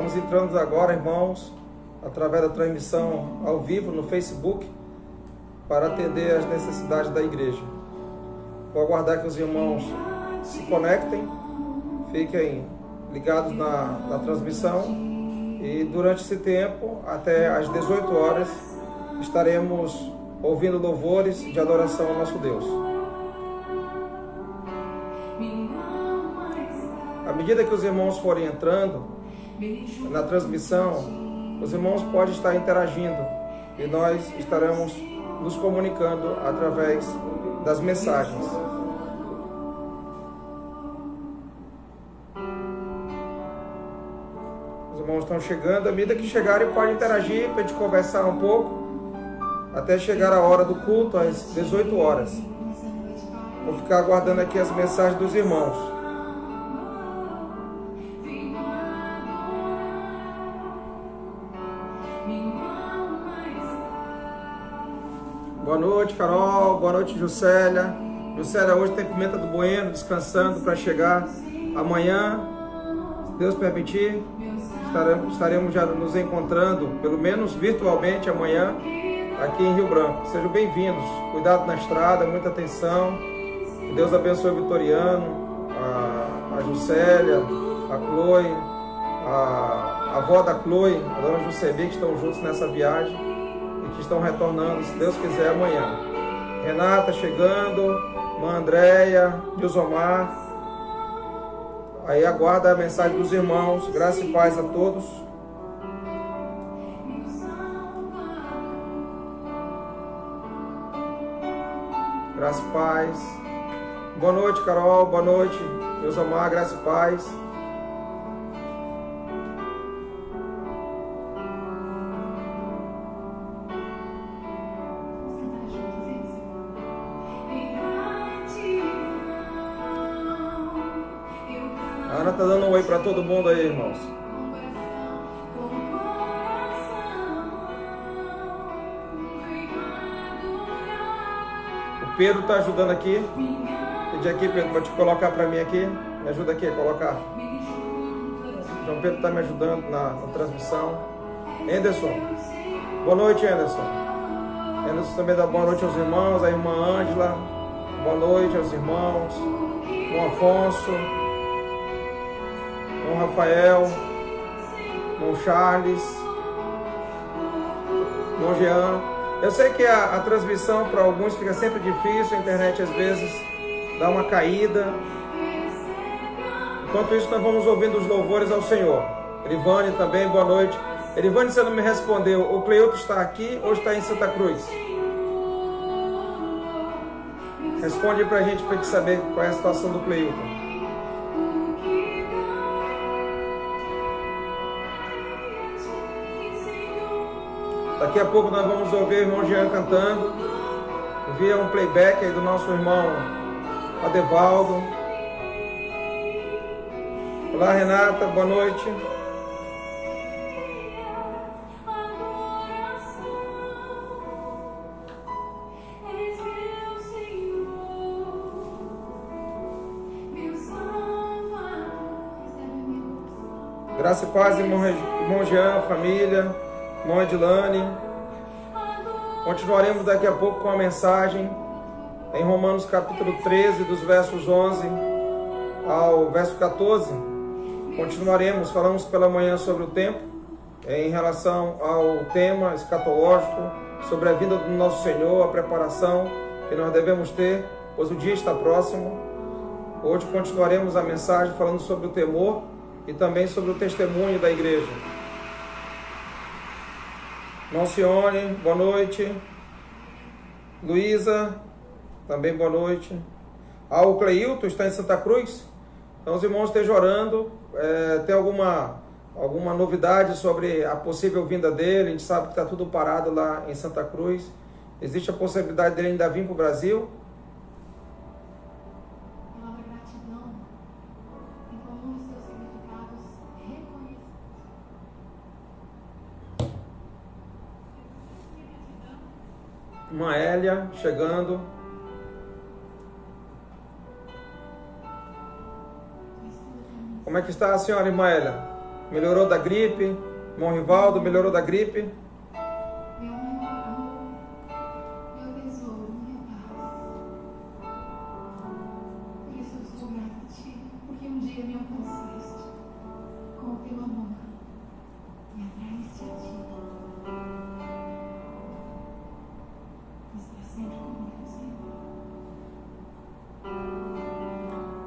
Estamos entrando agora, irmãos, através da transmissão ao vivo no Facebook, para atender às necessidades da igreja. Vou aguardar que os irmãos se conectem, fiquem ligados na transmissão e durante esse tempo, até às 18 horas, estaremos ouvindo louvores de adoração ao nosso Deus. À medida que os irmãos forem entrando na transmissão, os irmãos podem estar interagindo e nós estaremos nos comunicando através das mensagens. Os irmãos estão chegando, à medida que chegarem podem interagir para a gente conversar um pouco, até chegar a hora do culto, às 18 horas. Vou ficar aguardando aqui as mensagens dos irmãos. Boa noite, Carol. Boa noite, Juscelia. Juscelia hoje tem Pimenta do Bueno, descansando para chegar amanhã, se Deus permitir. Estaremos já nos encontrando, pelo menos virtualmente, amanhã, aqui em Rio Branco. Sejam bem-vindos. Cuidado na estrada, muita atenção. Que Deus abençoe o Vitoriano, a Juscelia, a Chloe, a avó da Chloe, a dona Juscelia, que estão juntos nessa viagem. Que estão retornando, se Deus quiser, amanhã. Renata chegando, irmã Andréia, Dilsomar. Aí aguarda a mensagem dos irmãos. Graça e paz a todos. Graça e paz. Boa noite, Carol. Boa noite, Dilsomar. Graça e paz. Tá dando um oi para todo mundo aí, irmãos. O Pedro tá ajudando aqui. Pedi aqui, Pedro, para te colocar para mim aqui. Me ajuda aqui a colocar. João Pedro tá me ajudando na transmissão. Anderson. Boa noite, Anderson. Anderson também dá boa noite aos irmãos. A irmã Ângela. Boa noite aos irmãos. Irmão Afonso. Irmão Rafael, irmão Charles, irmão Jean. Eu sei que a transmissão para alguns fica sempre difícil, a internet às vezes dá uma caída. Enquanto isso, nós vamos ouvindo os louvores ao Senhor. Erivane também, boa noite. Erivane, você não me respondeu, o Cleuto está aqui ou está em Santa Cruz? Responde para a gente saber qual é a situação do Cleuto. Daqui a pouco nós vamos ouvir o irmão Jean cantando, via um playback aí do nosso irmão Adevaldo. Olá, Renata, boa noite. Graça e paz, irmão Jean, família. Irmã Edilane, continuaremos daqui a pouco com a mensagem em Romanos capítulo 13, dos versos 11 ao verso 14. Continuaremos, falamos pela manhã sobre o tempo, em relação ao tema escatológico, sobre a vinda do nosso Senhor, a preparação que nós devemos ter, pois o dia está próximo. Hoje continuaremos a mensagem falando sobre o temor e também sobre o testemunho da igreja. Noncione, boa noite. Luísa, também boa noite. O Cleilton está em Santa Cruz. Então os irmãos estejam orando. Tem alguma novidade sobre a possível vinda dele? A gente sabe que está tudo parado lá em Santa Cruz. Existe a possibilidade dele ainda vir para o Brasil? Irmã Hélia chegando. Como é que está a senhora, irmã Hélia? melhorou da gripe. Irmão Rivaldo, melhorou da gripe. Meu amor, meu tesouro, minha paz. Por isso eu sou grata a ti, porque um dia me alcançaste com o teu amor. Me atraíste a ti. Está sempre comigo,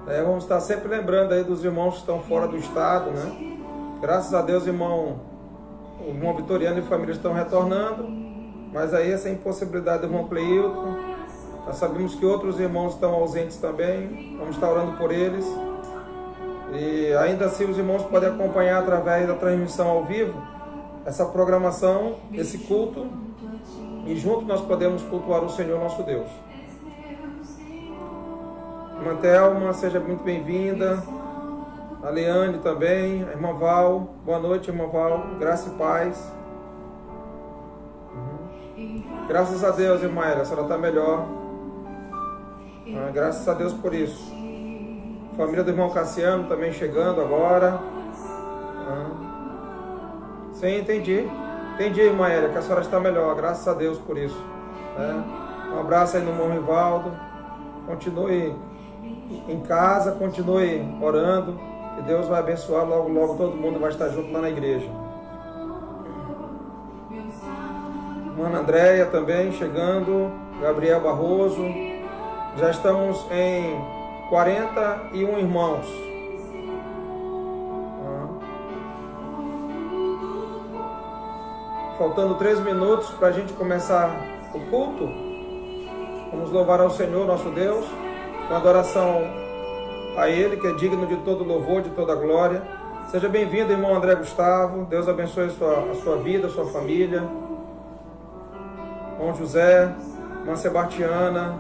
Senhor. Vamos estar sempre lembrando aí dos irmãos que estão fora do estado, né? Graças a Deus, o irmão Vitoriano e família estão retornando, mas aí essa impossibilidade do irmão Cleilton, nós sabemos que outros irmãos estão ausentes também, vamos estar orando por eles, e ainda assim os irmãos podem acompanhar através da transmissão ao vivo, essa programação, esse culto, e juntos nós podemos cultuar o Senhor nosso Deus. Irmã Thelma, seja muito bem-vinda. A Leane também, a irmã Val, boa noite, irmã Val, graça e paz. Graças a Deus, irmã Ela, a senhora está melhor. Graças a Deus por isso. Família do irmão Cassiano também chegando agora. Sim, entendi. Entendi, irmã Ela, que a senhora está melhor, graças a Deus por isso. Um abraço aí no irmão Rivaldo. Continue em casa, continue orando. Que Deus vai abençoar, logo, logo todo mundo vai estar junto lá na igreja. Irmã Andréia também chegando, Gabriel Barroso. Já estamos em 41 irmãos. Faltando 3 minutos para a gente começar o culto. Vamos louvar ao Senhor, nosso Deus, com adoração a Ele, que é digno de todo louvor, de toda glória. Seja bem-vindo, irmão André Gustavo. Deus abençoe a sua vida, a sua família. Irmão José, irmã Sebastiana,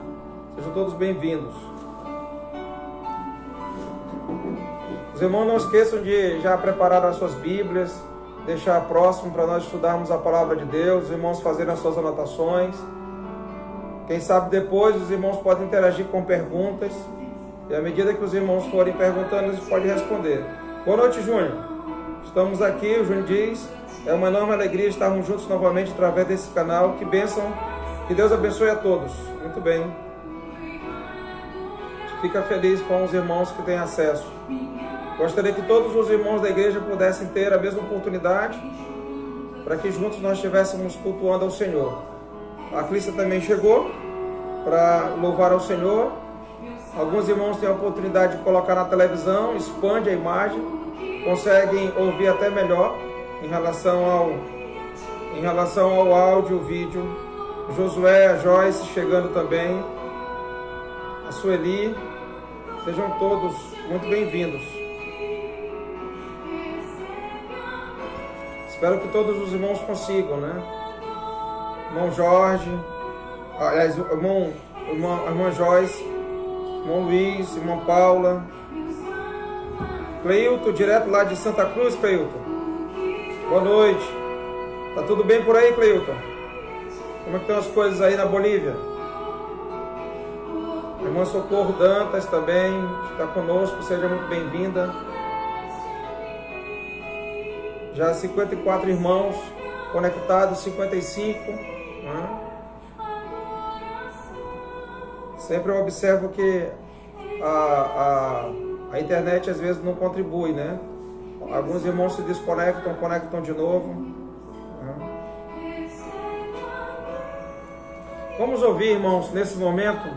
sejam todos bem-vindos. Os irmãos não esqueçam de já preparar as suas Bíblias, deixar próximo para nós estudarmos a palavra de Deus, os irmãos fazerem as suas anotações. Quem sabe depois os irmãos podem interagir com perguntas. E à medida que os irmãos forem perguntando, eles podem responder. Boa noite, Júnior. Estamos aqui, o Júnior diz, é uma enorme alegria estarmos juntos novamente através desse canal. Que bênção, que Deus abençoe a todos. Muito bem. A gente fica feliz com os irmãos que têm acesso. Gostaria que todos os irmãos da igreja pudessem ter a mesma oportunidade, para que juntos nós estivéssemos cultuando ao Senhor. A Clícia também chegou para louvar ao Senhor. Alguns irmãos têm a oportunidade de colocar na televisão, expande a imagem, conseguem ouvir até melhor em relação ao áudio, vídeo. Josué, a Joyce chegando também, a Sueli, sejam todos muito bem-vindos. Espero que todos os irmãos consigam, né? Irmão Jorge, aliás, irmã Joyce, irmão Luiz, irmã Paula, Cleilton, direto lá de Santa Cruz, Cleilton. Boa noite. Tá tudo bem por aí, Cleilton? Como é que estão as coisas aí na Bolívia? Irmã Socorro Dantas também está conosco, seja muito bem-vinda. Já 54 irmãos conectados, 55. Né? Sempre eu observo que a internet às vezes não contribui, né? Alguns irmãos se desconectam, conectam de novo. Né? Vamos ouvir, irmãos, nesse momento,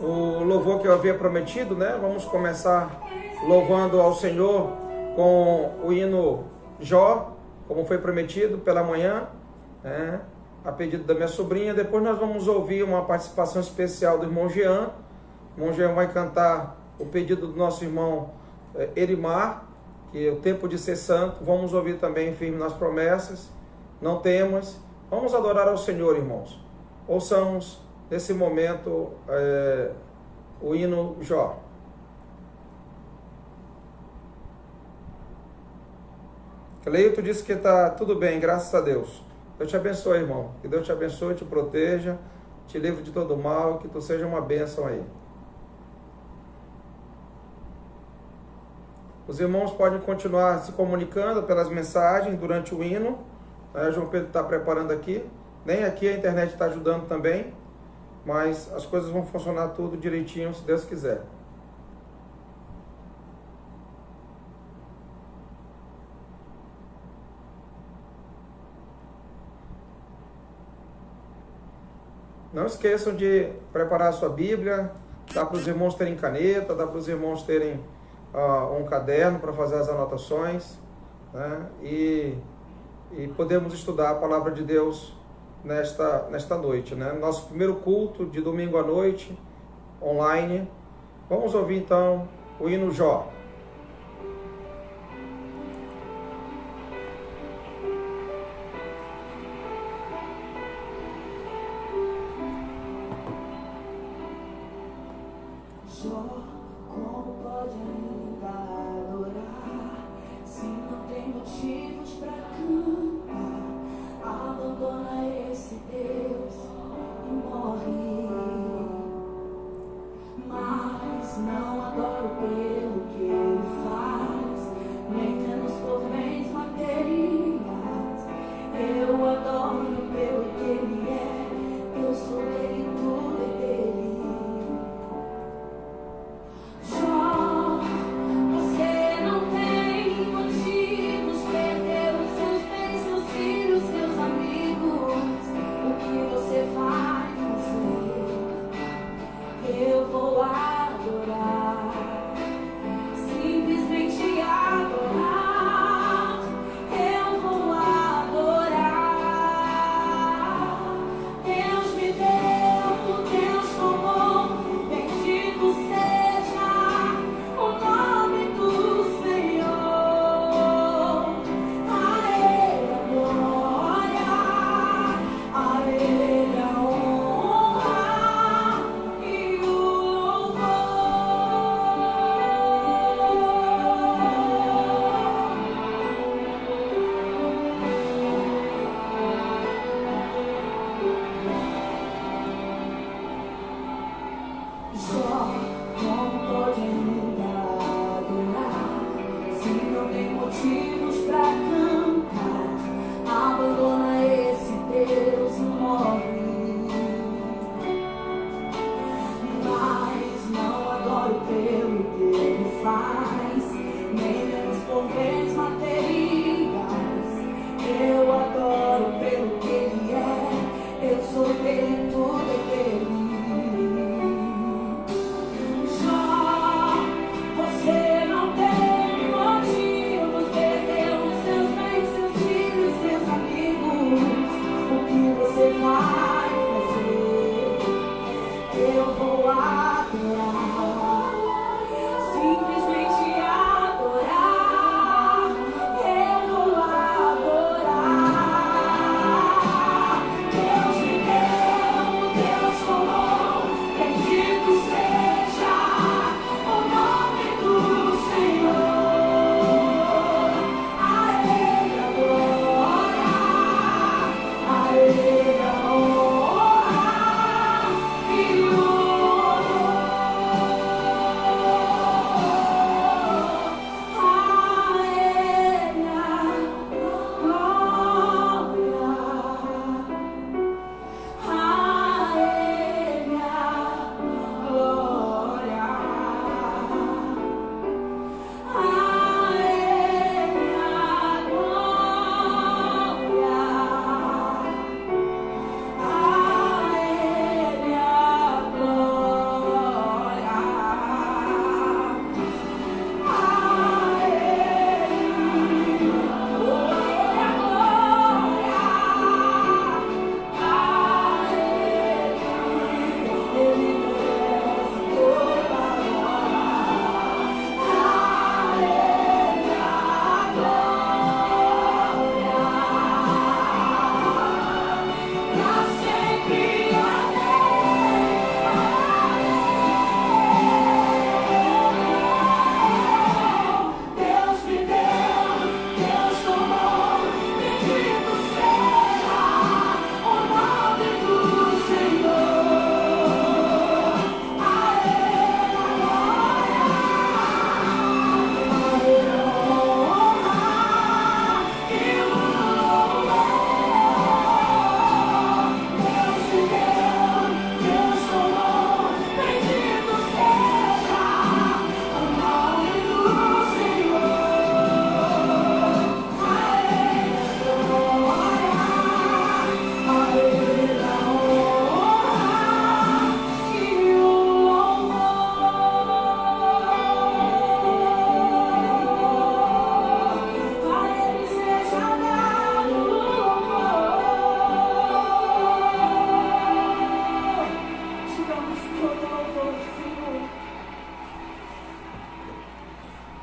o louvor que eu havia prometido, né? Vamos começar louvando ao Senhor com o hino Jó, como foi prometido pela manhã, né? A pedido da minha sobrinha. Depois nós vamos ouvir uma participação especial do irmão Jean. O irmão Jean vai cantar o pedido do nosso irmão Erimar, que é o tempo de ser santo. Vamos ouvir também firme nas promessas, não temas. Vamos adorar ao Senhor, irmãos. Ouçamos nesse momento o hino Jó. Cleito disse que está tudo bem, graças a Deus. Deus te abençoe, irmão. Que Deus te abençoe, te proteja, te livre de todo mal, que tu seja uma bênção aí. Os irmãos podem continuar se comunicando pelas mensagens durante o hino. João Pedro está preparando aqui. Nem aqui a internet está ajudando também. Mas as coisas vão funcionar tudo direitinho, se Deus quiser. Não esqueçam de preparar a sua Bíblia. Dá para os irmãos terem caneta, dá para os irmãos terem um caderno para fazer as anotações, né? E podemos estudar a palavra de Deus nesta noite, né? Nosso primeiro culto de domingo à noite, online. Vamos ouvir então o hino Jó. Como pode ainda adorar se não tem motivos para cantar? Abandona esse Deus e morre. Mas não adoro pelo que ele faz, nem menos por bens materiais. Eu adoro pelo que ele é, eu sou dele, tudo é dele. Você não tem motivos, perdeu os seus bens, seus filhos, seus amigos. O que você vai fazer? Eu vou adorar, simplesmente adorar. Eu vou adorar. Deus me deu, Deus tomou, bendito seja o nome do Senhor. A Ele a glória, a Ele a honra e o louvor. Jó, como pode ainda adorar se não tem motivos pra cantar? Abandona esse Deus e morre. Mas não adoro pelo que ele faz, nem menos por bens materiais. Eu adoro pelo que ele é, eu sou dele, tudo é dele. Você não tem motivos, perdeu os seus bens, seus filhos, seus amigos. O que você vai fazer? Eu vou adorar, simplesmente adorar. Eu vou adorar. Deus me deu, Deus tomou, bendito seja o nome do Senhor. A Ele a glória, a Ele a honra e o louvor. A Ele a glória, a Ele a glória. A Ele a glória, a Ele a glória, a Ele merece toda a glória.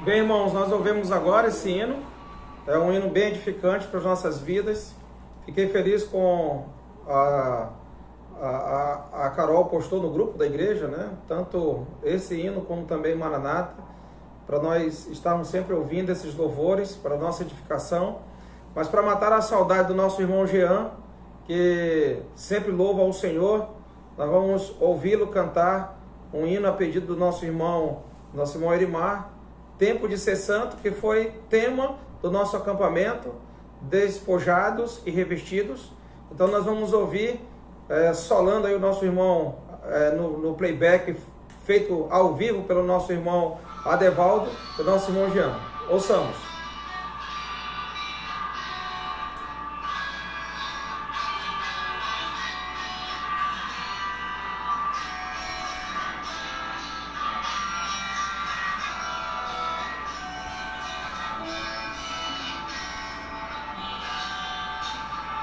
Bem, irmãos, nós ouvimos agora esse hino. É um hino bem edificante para as nossas vidas. Fiquei feliz com a Carol postou no grupo da igreja, né? Tanto esse hino como também Maranata, para nós estarmos sempre ouvindo esses louvores para nossa edificação. Mas para matar a saudade do nosso irmão Jean, que sempre louva ao Senhor, nós vamos ouvi-lo cantar um hino a pedido do nosso irmão Erimar, Tempo de Ser Santo, que foi tema do nosso acampamento, despojados e revestidos. Então nós vamos ouvir, solando aí o nosso irmão no playback feito ao vivo pelo nosso irmão Adevaldo e o nosso irmão Jean. Ouçamos.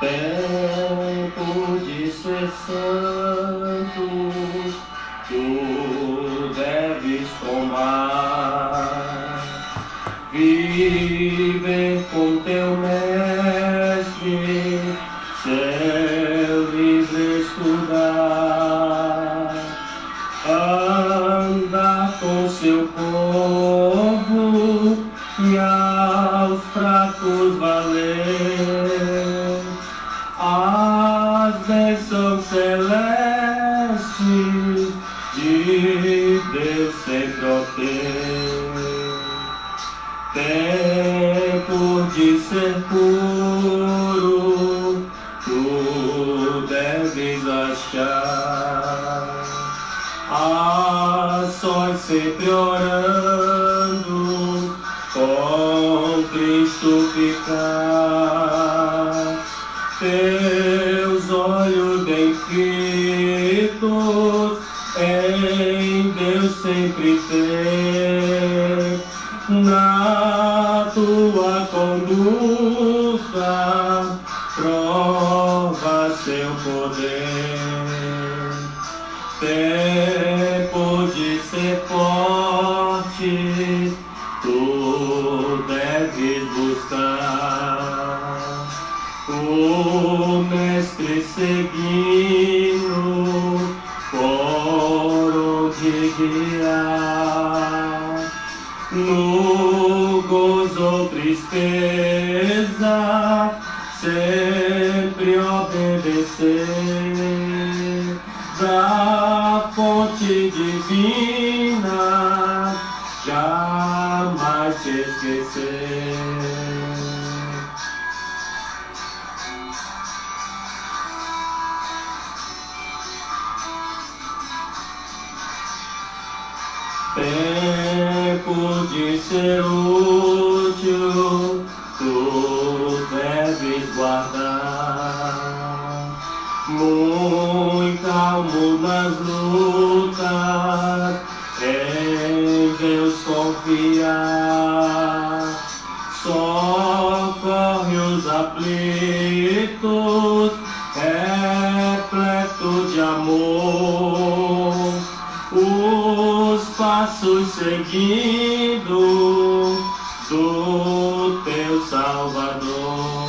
Tempo de ser santo, tu deves tomar, viver com teu mestre, seu livre estudar, andar com seu povo e aos fracos valer. As bênçãos celestes de Deus sempre obter. Tempo de ser puro, tu deves achar. A sós sempre orando, com Cristo ficar. Teus olhos bem fitos em Deus sempre ter, na tua conduta prova seu poder. Tempo de ser forte, tu deves buscar. O mestre seguindo, por onde guiar, no gozo ou tristeza, sempre obedecer, da fonte divina, jamais se esquecer. Tempo de ser útil, tu deves guardar. Muito calmo nas lutas, em Deus confiar. Socorre os aflitos, repleto de amor. Os passos seguindo do teu Salvador.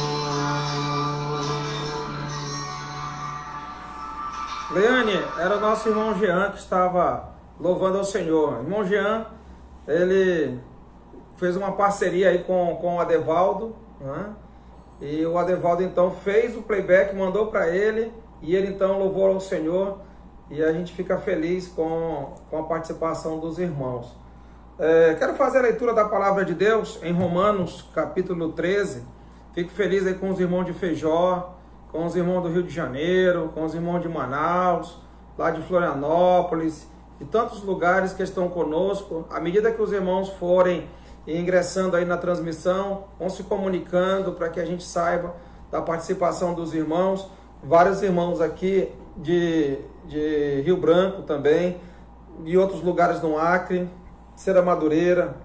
Leane, era o nosso irmão Jean que estava louvando ao Senhor. O irmão Jean, ele fez uma parceria aí com o Adevaldo, né? E o Adevaldo então fez o playback, mandou para ele, e ele então louvou ao Senhor. E a gente fica feliz com a participação dos irmãos. Quero fazer a leitura da palavra de Deus em Romanos, capítulo 13. Fico feliz aí com os irmãos de Feijó, com os irmãos do Rio de Janeiro, com os irmãos de Manaus, lá de Florianópolis, e tantos lugares que estão conosco. À medida que os irmãos forem ingressando aí na transmissão, vão se comunicando para que a gente saiba da participação dos irmãos. Vários irmãos aqui de Rio Branco também, e outros lugares no Acre, Serra Madureira.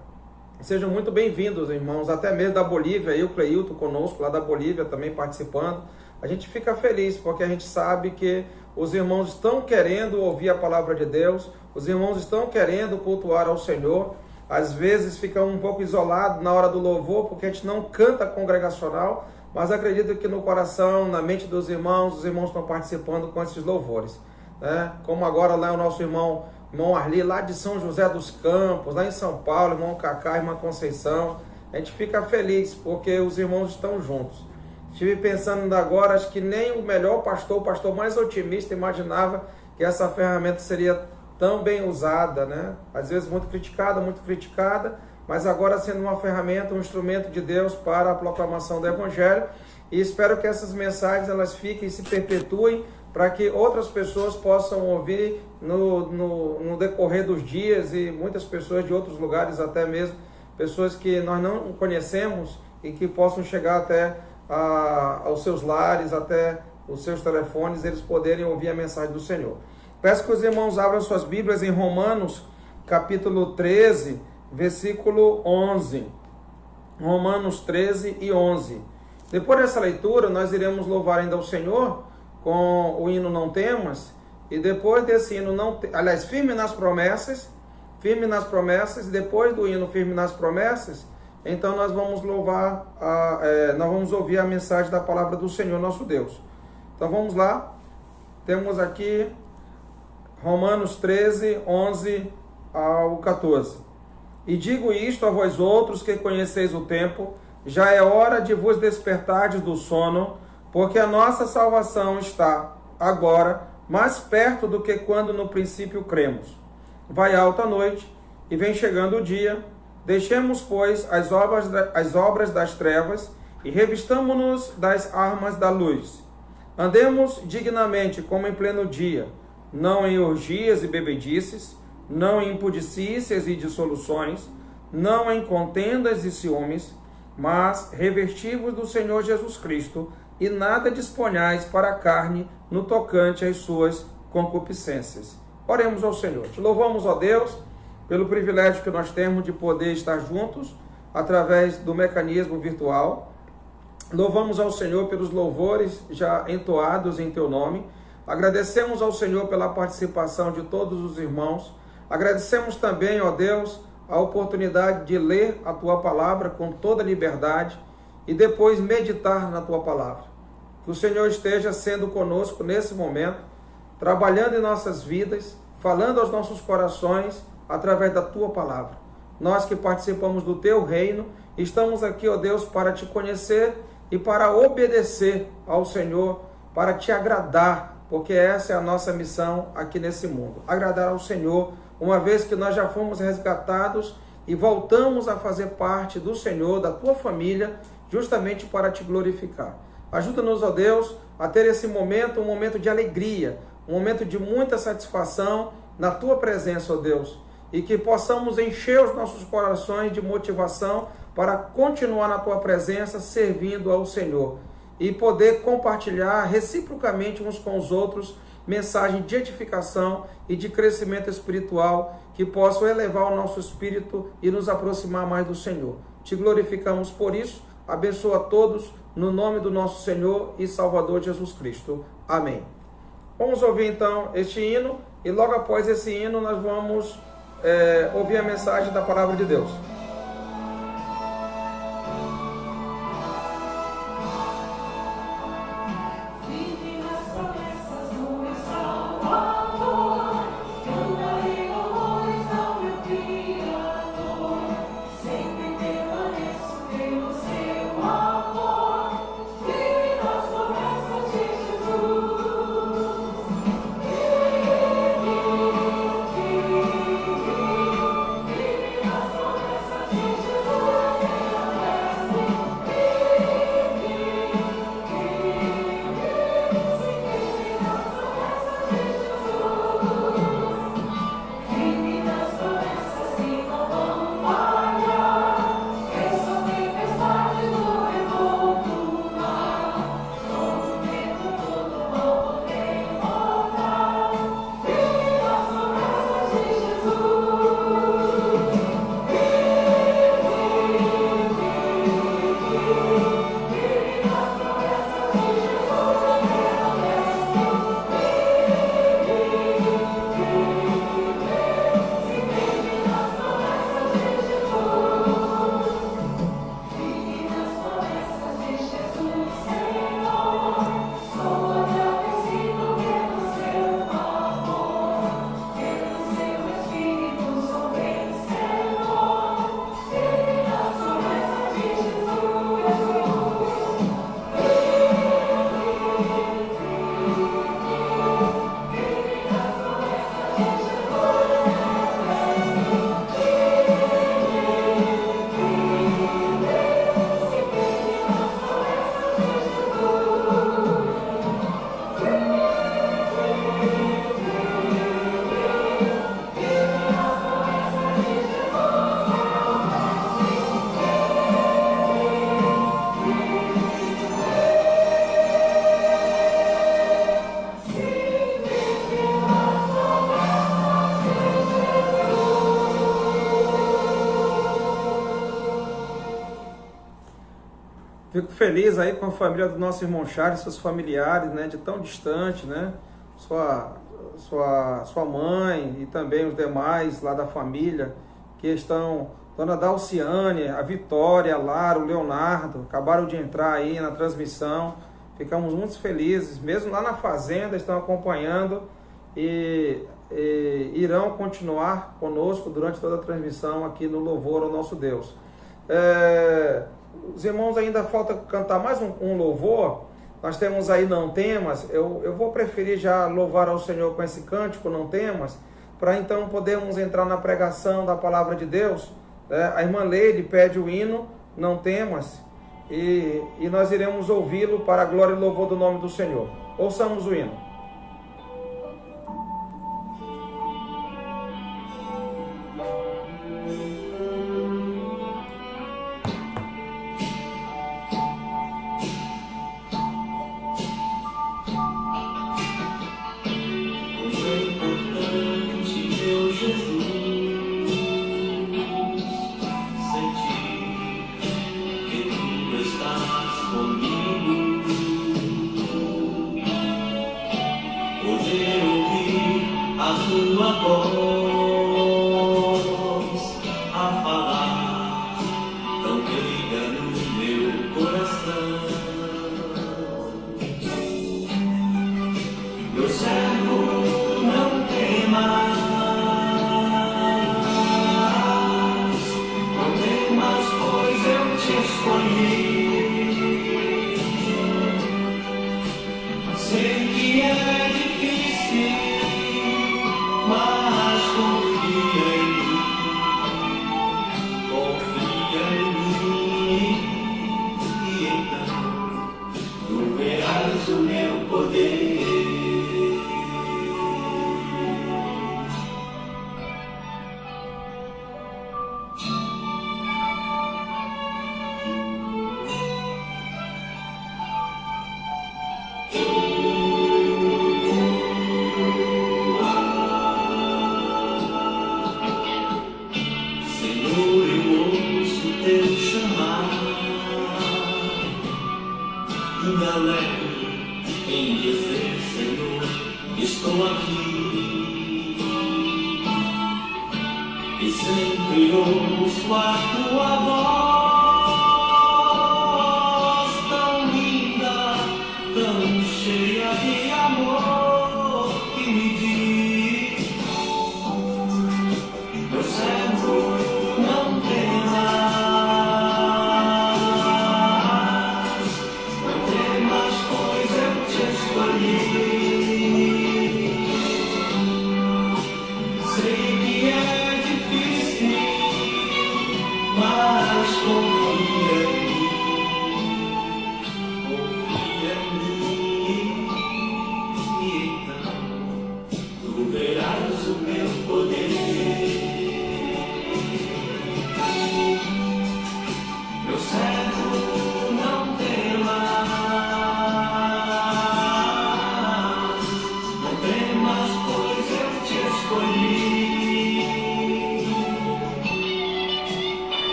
Sejam muito bem-vindos, irmãos, até mesmo da Bolívia, aí o Cleilton conosco, lá da Bolívia também participando. A gente fica feliz porque a gente sabe que os irmãos estão querendo ouvir a palavra de Deus, os irmãos estão querendo cultuar ao Senhor, às vezes fica um pouco isolado na hora do louvor, porque a gente não canta congregacional, mas acredito que no coração, na mente dos irmãos, os irmãos estão participando com esses louvores, né? Como agora lá o nosso irmão Arli, lá de São José dos Campos, lá em São Paulo, irmão Cacá, irmã Conceição, a gente fica feliz porque os irmãos estão juntos. Estive pensando ainda agora, acho que nem o melhor pastor, o pastor mais otimista, imaginava que essa ferramenta seria tão bem usada, né? Às vezes muito criticada, mas agora sendo uma ferramenta, um instrumento de Deus para a proclamação do Evangelho. E espero que essas mensagens elas fiquem e se perpetuem para que outras pessoas possam ouvir no decorrer dos dias, e muitas pessoas de outros lugares, até mesmo pessoas que nós não conhecemos, e que possam chegar até aos seus lares, até os seus telefones, eles poderem ouvir a mensagem do Senhor. Peço que os irmãos abram suas Bíblias em Romanos, capítulo 13, versículo 11. Romanos 13 e 11. Depois dessa leitura, nós iremos louvar ainda o Senhor com o hino Não Temas, e depois desse hino, firme nas promessas, e depois do hino Firme nas Promessas, então nós vamos louvar, nós vamos ouvir a mensagem da palavra do Senhor nosso Deus. Então vamos lá, temos aqui Romanos 13, 11 ao 14. E digo isto a vós outros que conheceis o tempo, já é hora de vos despertardes do sono, porque a nossa salvação está agora mais perto do que quando no princípio cremos. Vai alta a noite e vem chegando o dia. Deixemos, pois, as obras das trevas e revistamo-nos das armas da luz. Andemos dignamente como em pleno dia, não em orgias e bebedices, não em impudicícias e dissoluções, não em contendas e ciúmes, mas revesti-vos do Senhor Jesus Cristo, e nada disponhais para a carne no tocante às suas concupiscências. Oremos ao Senhor. Te louvamos, ó Deus, pelo privilégio que nós temos de poder estar juntos através do mecanismo virtual. Louvamos ao Senhor pelos louvores já entoados em Teu nome. Agradecemos ao Senhor pela participação de todos os irmãos. Agradecemos também, ó Deus, a oportunidade de ler a Tua palavra com toda liberdade e depois meditar na Tua palavra. Que o Senhor esteja sendo conosco nesse momento, trabalhando em nossas vidas, falando aos nossos corações através da Tua palavra. Nós que participamos do Teu reino, estamos aqui, ó Deus, para Te conhecer e para obedecer ao Senhor, para Te agradar, porque essa é a nossa missão aqui nesse mundo. Agradar ao Senhor, uma vez que nós já fomos resgatados e voltamos a fazer parte do Senhor, da Tua família, justamente para Te glorificar. Ajuda-nos, ó Deus, a ter esse momento, um momento de alegria, um momento de muita satisfação na Tua presença, ó Deus, e que possamos encher os nossos corações de motivação para continuar na Tua presença, servindo ao Senhor, e poder compartilhar reciprocamente uns com os outros mensagem de edificação e de crescimento espiritual que possam elevar o nosso espírito e nos aproximar mais do Senhor. Te glorificamos por isso, abençoa a todos no nome do nosso Senhor e Salvador Jesus Cristo. Amém. Vamos ouvir então este hino, e logo após esse hino nós vamos ouvir a mensagem da palavra de Deus. Promessas Fico feliz aí com a família do nosso irmão Charles, seus familiares, né, de tão distante, né? Sua mãe e também os demais lá da família que estão, Dona Dalciane, a Vitória, a Lara, o Leonardo, acabaram de entrar aí na transmissão. Ficamos muito felizes, mesmo lá na fazenda, estão acompanhando e irão continuar conosco durante toda a transmissão aqui no Louvor ao Nosso Deus. Os irmãos ainda falta cantar mais um louvor. Nós temos aí Não Temas. Eu vou preferir já louvar ao Senhor com esse cântico Não Temas, para então podermos entrar na pregação da palavra de Deus. A irmã Leide pede o hino Não Temas e nós iremos ouvi-lo para a glória e louvor do nome do Senhor. Ouçamos o hino.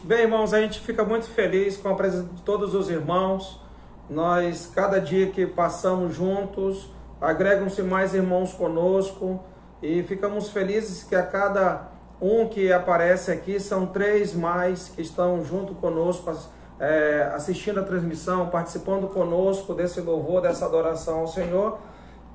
Bem, irmãos, a gente fica muito feliz com a presença de todos os irmãos. Nós, cada dia que passamos juntos, agregam-se mais irmãos conosco e ficamos felizes que a cada um que aparece aqui, são 3 mais que estão junto conosco, assistindo a transmissão, participando conosco desse louvor, dessa adoração ao Senhor.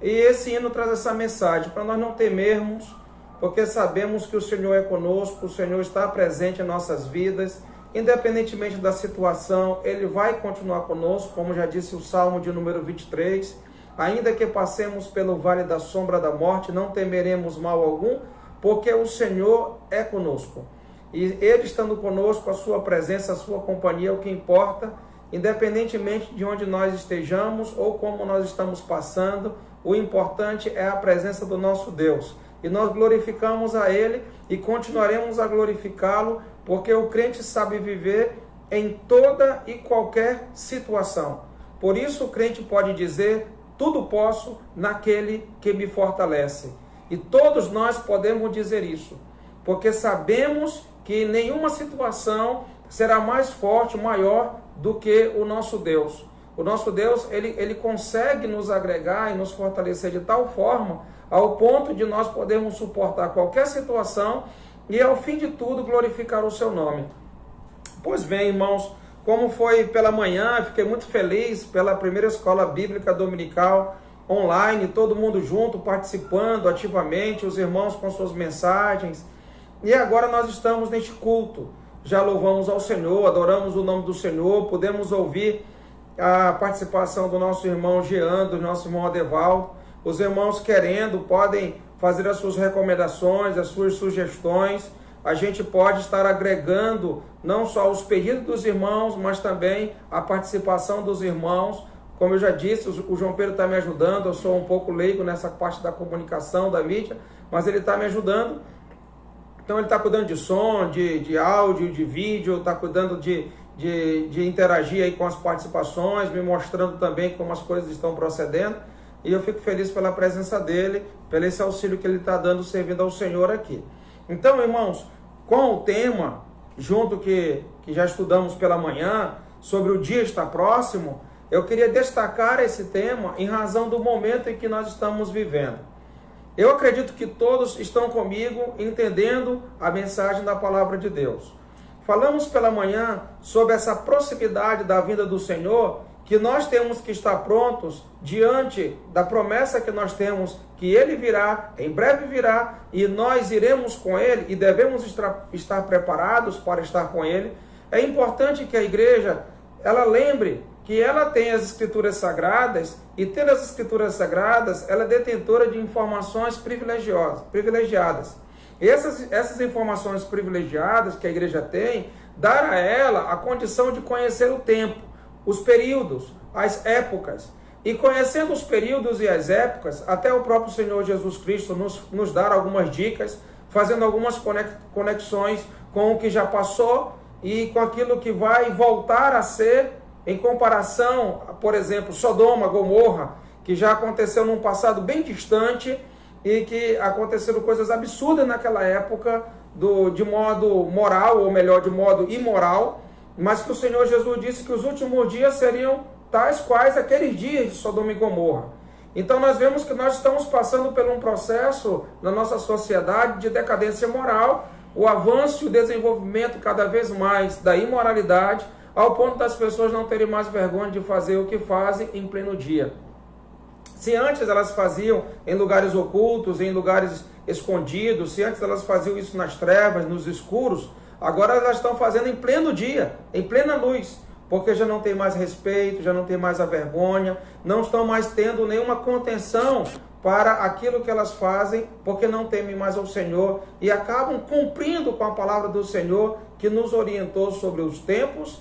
E esse hino traz essa mensagem, para nós não temermos porque sabemos que o Senhor é conosco, o Senhor está presente em nossas vidas, independentemente da situação, Ele vai continuar conosco, como já disse o Salmo de número 23, ainda que passemos pelo vale da sombra da morte, não temeremos mal algum, porque o Senhor é conosco. E Ele estando conosco, a sua presença, a sua companhia é o que importa, independentemente de onde nós estejamos ou como nós estamos passando, o importante é a presença do nosso Deus. E nós glorificamos a Ele e continuaremos a glorificá-lo, porque o crente sabe viver em toda e qualquer situação. Por isso o crente pode dizer, tudo posso naquele que me fortalece. E todos nós podemos dizer isso, porque sabemos que nenhuma situação será mais forte, maior do que o nosso Deus. O nosso Deus, ele consegue nos agregar e nos fortalecer de tal forma, ao ponto de nós podermos suportar qualquer situação e, ao fim de tudo, glorificar o seu nome. Pois bem, irmãos, como foi pela manhã, fiquei muito feliz pela primeira escola bíblica dominical online, todo mundo junto, participando ativamente, os irmãos com suas mensagens. E agora nós estamos neste culto. Já louvamos ao Senhor, adoramos o nome do Senhor, podemos ouvir a participação do nosso irmão Jean, do nosso irmão Adevaldo. Os irmãos querendo podem fazer as suas recomendações, as suas sugestões. A gente pode estar agregando não só os pedidos dos irmãos, mas também a participação dos irmãos. Como eu já disse, o João Pedro está me ajudando, eu sou um pouco leigo nessa parte da comunicação, da mídia, mas ele está me ajudando. Então ele está cuidando de som, de áudio, de vídeo, está cuidando de interagir aí com as participações, me mostrando também como as coisas estão procedendo. E eu fico feliz pela presença dele, pelo esse auxílio que ele está dando, servindo ao Senhor aqui. Então, irmãos, com o tema, junto que já estudamos pela manhã, sobre o dia está próximo, eu queria destacar esse tema em razão do momento em que nós estamos vivendo. Eu acredito que todos estão comigo entendendo a mensagem da palavra de Deus. Falamos pela manhã sobre essa proximidade da vinda do Senhor, que nós temos que estar prontos diante da promessa que nós temos, que Ele virá, em breve virá, e nós iremos com Ele e devemos estar preparados para estar com Ele. É importante que a igreja, ela lembre que ela tem as Escrituras Sagradas, e tendo as Escrituras Sagradas, ela é detentora de informações privilegiadas. Essas informações privilegiadas que a igreja tem, dar a ela a condição de conhecer o tempo, os períodos, as épocas. E conhecendo os períodos e as épocas, até o próprio Senhor Jesus Cristo nos dar algumas dicas, fazendo algumas conexões com o que já passou e com aquilo que vai voltar a ser, em comparação, por exemplo, Sodoma, Gomorra, que já aconteceu num passado bem distante e que aconteceram coisas absurdas naquela época, de modo moral, ou melhor, de modo imoral, mas que o Senhor Jesus disse que os últimos dias seriam tais quais aqueles dias de Sodoma e Gomorra. Então nós vemos que nós estamos passando por um processo na nossa sociedade de decadência moral, o avanço e o desenvolvimento cada vez mais da imoralidade, ao ponto das pessoas não terem mais vergonha de fazer o que fazem em pleno dia. Se antes elas faziam em lugares ocultos, em lugares escondidos, se antes elas faziam isso nas trevas, nos escuros, agora elas estão fazendo em pleno dia, em plena luz, porque já não tem mais respeito, já não tem mais a vergonha, não estão mais tendo nenhuma contenção para aquilo que elas fazem, porque não temem mais ao Senhor e acabam cumprindo com a palavra do Senhor, que nos orientou sobre os tempos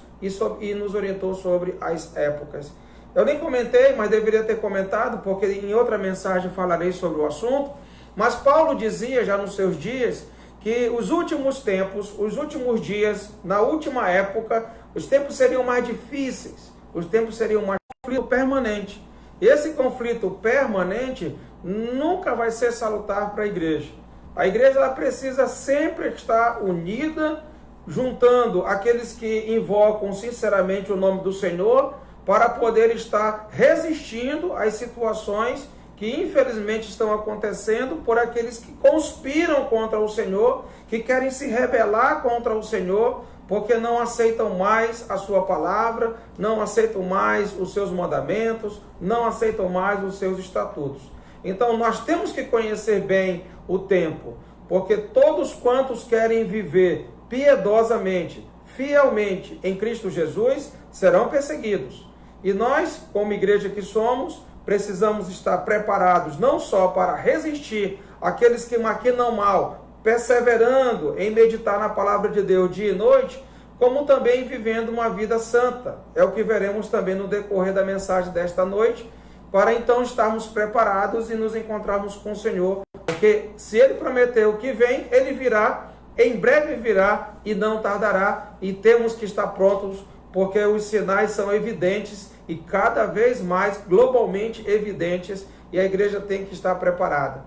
e nos orientou sobre as épocas. Eu nem comentei, mas deveria ter comentado, porque em outra mensagem falarei sobre o assunto, mas Paulo dizia já nos seus dias que os últimos tempos, os últimos dias, na última época, os tempos seriam mais difíceis, os tempos seriam mais conflito permanente. Esse conflito permanente nunca vai ser salutar para a igreja. A igreja ela precisa sempre estar unida, juntando aqueles que invocam sinceramente o nome do Senhor, para poder estar resistindo às situações que infelizmente estão acontecendo por aqueles que conspiram contra o Senhor, que querem se rebelar contra o Senhor, porque não aceitam mais a sua palavra, não aceitam mais os seus mandamentos, não aceitam mais os seus estatutos. Então nós temos que conhecer bem o tempo. porque todos quantos querem viver piedosamente, fielmente em Cristo Jesus, serão perseguidos. E nós, como igreja que somos, precisamos estar preparados não só para resistir àqueles que maquinam mal, perseverando em meditar na palavra de Deus dia e noite, como também vivendo uma vida santa. É o que veremos também no decorrer da mensagem desta noite, para então estarmos preparados e nos encontrarmos com o Senhor, porque se Ele prometeu que vem, Ele virá, em breve virá e não tardará, e temos que estar prontos, porque os sinais são evidentes e cada vez mais globalmente evidentes, e a igreja tem que estar preparada.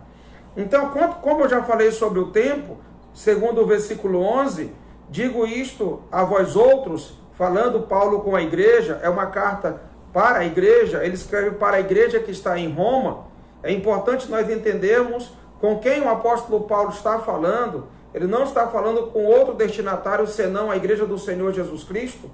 Então, como eu já falei sobre o tempo, segundo o versículo 11, digo isto a vós outros, falando Paulo com a igreja, é uma carta para a igreja, ele escreve para a igreja que está em Roma. É importante nós entendermos com quem o apóstolo Paulo está falando. Ele não está falando com outro destinatário, senão a igreja do Senhor Jesus Cristo,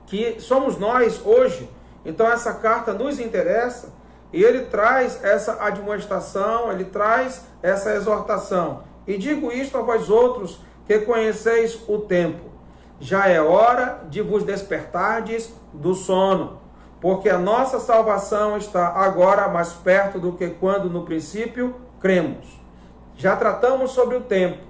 que somos nós hoje. Então essa carta nos interessa, e ele traz essa admoestação, ele traz essa exortação. E digo isto a vós outros, que conheceis o tempo. Já é hora de vos despertardes do sono, porque a nossa salvação está agora mais perto do que quando no princípio cremos. Já tratamos sobre o tempo,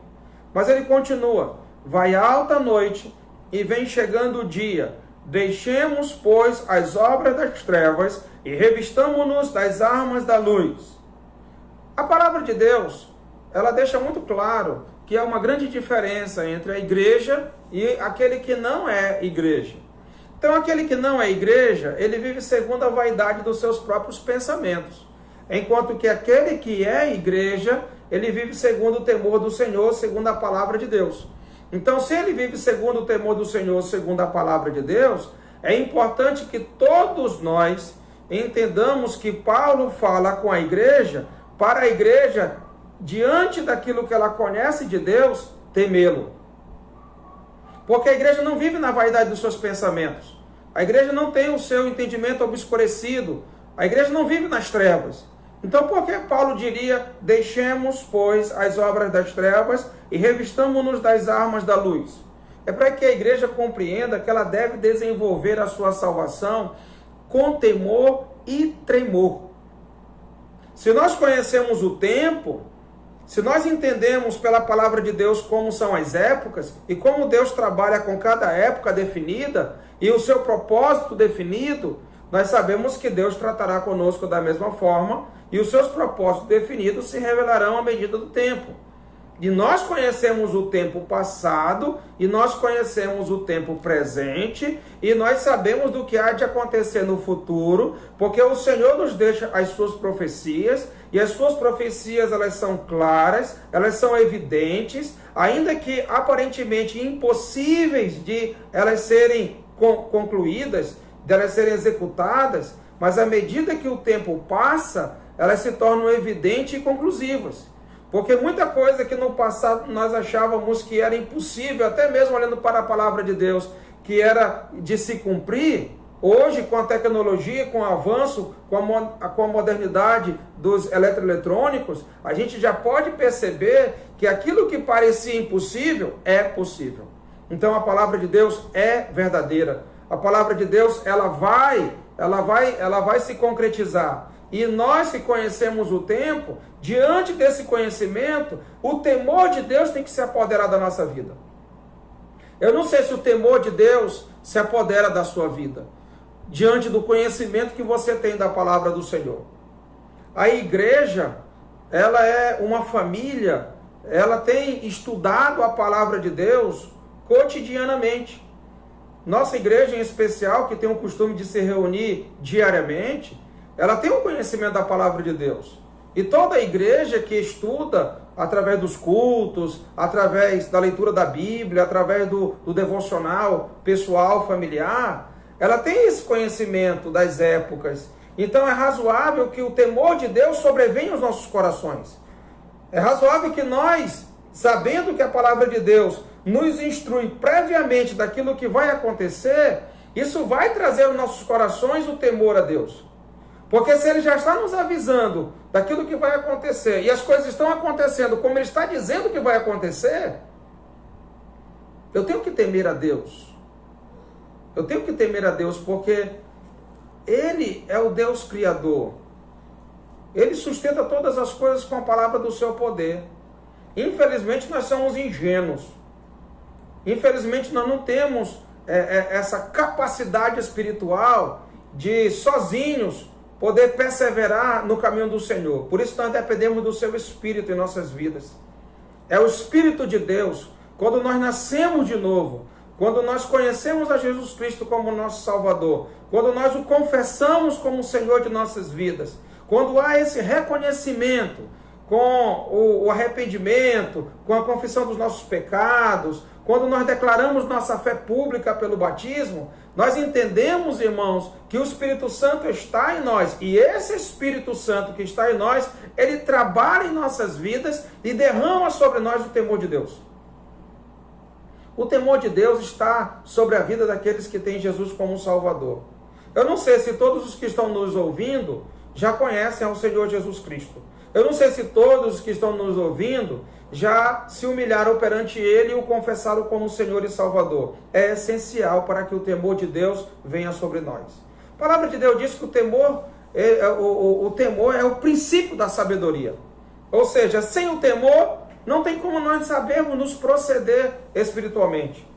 mas ele continua: vai alta noite e vem chegando o dia. Deixemos, pois, as obras das trevas e revistamo-nos das armas da luz. A palavra de Deus, ela deixa muito claro que há uma grande diferença entre a igreja e aquele que não é igreja. Então, aquele que não é igreja, ele vive segundo a vaidade dos seus próprios pensamentos. Enquanto que aquele que é igreja, ele vive segundo o temor do Senhor, segundo a palavra de Deus. Então, se ele vive segundo o temor do Senhor, segundo a palavra de Deus, é importante que todos nós entendamos que Paulo fala com a igreja, para a igreja, diante daquilo que ela conhece de Deus, temê-lo. Porque a igreja não vive na vaidade dos seus pensamentos. A igreja não tem o seu entendimento obscurecido. A igreja não vive nas trevas. Então, por que Paulo diria: deixemos, pois, as obras das trevas e revistamo-nos das armas da luz? É para que a igreja compreenda que ela deve desenvolver a sua salvação com temor e tremor. Se nós conhecemos o tempo, se nós entendemos pela palavra de Deus como são as épocas e como Deus trabalha com cada época definida e o seu propósito definido, nós sabemos que Deus tratará conosco da mesma forma e os seus propósitos definidos se revelarão à medida do tempo. E nós conhecemos o tempo passado e nós conhecemos o tempo presente e nós sabemos do que há de acontecer no futuro, porque o Senhor nos deixa as suas profecias e as suas profecias, elas são claras, elas são evidentes, ainda que aparentemente impossíveis de elas serem concluídas, de elas serem executadas, mas à medida que o tempo passa, elas se tornam evidentes e conclusivas. Porque muita coisa que no passado nós achávamos que era impossível, até mesmo olhando para a palavra de Deus, que era de se cumprir, hoje com a tecnologia, com o avanço, com a modernidade dos eletroeletrônicos, a gente já pode perceber que aquilo que parecia impossível é possível. Então a palavra de Deus é verdadeira. A palavra de Deus, ela vai se concretizar. E nós que conhecemos o tempo, diante desse conhecimento, o temor de Deus tem que se apoderar da nossa vida. Eu não sei se o temor de Deus se apodera da sua vida, diante do conhecimento que você tem da palavra do Senhor. A igreja, ela é uma família, ela tem estudado a palavra de Deus cotidianamente. Nossa igreja em especial, que tem o costume de se reunir diariamente, ela tem um conhecimento da palavra de Deus. E toda igreja que estuda, através dos cultos, através da leitura da Bíblia, através do devocional pessoal, familiar, ela tem esse conhecimento das épocas. Então é razoável que o temor de Deus sobrevenha aos nossos corações. É razoável que nós, sabendo que a palavra de Deus nos instrui previamente daquilo que vai acontecer, isso vai trazer aos nossos corações o temor a Deus. Porque se ele já está nos avisando daquilo que vai acontecer, e as coisas estão acontecendo como ele está dizendo que vai acontecer, eu tenho que temer a Deus. Eu tenho que temer a Deus porque Ele é o Deus Criador. Ele sustenta todas as coisas com a palavra do seu poder. Infelizmente nós somos ingênuos. Infelizmente nós não temos essa capacidade espiritual de sozinhos poder perseverar no caminho do Senhor. Por isso nós dependemos do seu Espírito em nossas vidas. É o Espírito de Deus. Quando nós nascemos de novo, quando nós conhecemos a Jesus Cristo como nosso Salvador, quando nós o confessamos como o Senhor de nossas vidas, quando há esse reconhecimento com o arrependimento, com a confissão dos nossos pecados, quando nós declaramos nossa fé pública pelo batismo, nós entendemos, irmãos, que o Espírito Santo está em nós. E esse Espírito Santo que está em nós, ele trabalha em nossas vidas e derrama sobre nós o temor de Deus. O temor de Deus está sobre a vida daqueles que têm Jesus como Salvador. Eu não sei se todos os que estão nos ouvindo já conhecem ao Senhor Jesus Cristo. Eu não sei se todos os que estão nos ouvindo já se humilharam perante Ele e o confessaram como Senhor e Salvador. É essencial para que o temor de Deus venha sobre nós. A palavra de Deus diz que o temor é o princípio da sabedoria. Ou seja, sem o temor, não tem como nós sabermos nos proceder espiritualmente.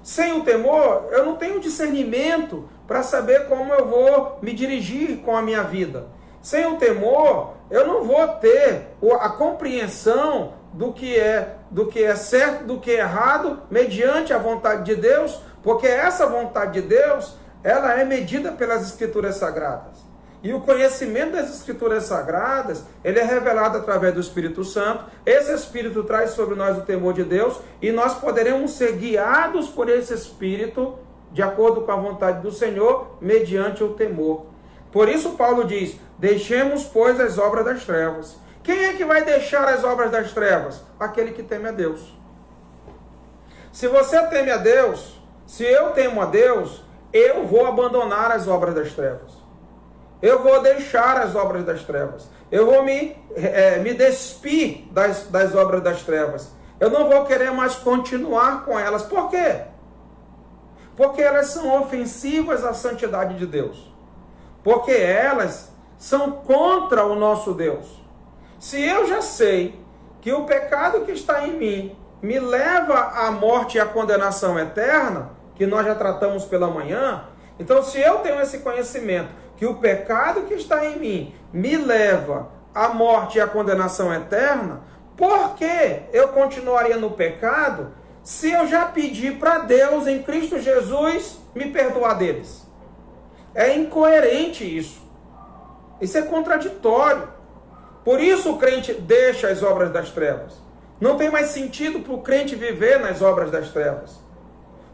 Sem o temor, eu não tenho discernimento para saber como eu vou me dirigir com a minha vida. Sem o temor, eu não vou ter a compreensão do que é certo, do que é errado, mediante a vontade de Deus, porque essa vontade de Deus, ela é medida pelas Escrituras Sagradas. E o conhecimento das Escrituras Sagradas, ele é revelado através do Espírito Santo. Esse Espírito traz sobre nós o temor de Deus e nós poderemos ser guiados por esse Espírito de acordo com a vontade do Senhor, mediante o temor. Por isso Paulo diz, deixemos, pois, as obras das trevas. Quem é que vai deixar as obras das trevas? Aquele que teme a Deus. Se você teme a Deus, se eu temo a Deus, eu vou abandonar as obras das trevas. Eu vou deixar as obras das trevas. Eu vou me despir das obras das trevas. Eu não vou querer mais continuar com elas. Por quê? Porque elas são ofensivas à santidade de Deus. Porque elas são contra o nosso Deus. Se eu já sei que o pecado que está em mim me leva à morte e à condenação eterna, que nós já tratamos pela manhã, então se eu tenho esse conhecimento que o pecado que está em mim me leva à morte e à condenação eterna, por que eu continuaria no pecado se eu já pedi para Deus em Cristo Jesus me perdoar deles? É incoerente isso. Isso é contraditório. Por isso o crente deixa as obras das trevas. Não tem mais sentido para o crente viver nas obras das trevas.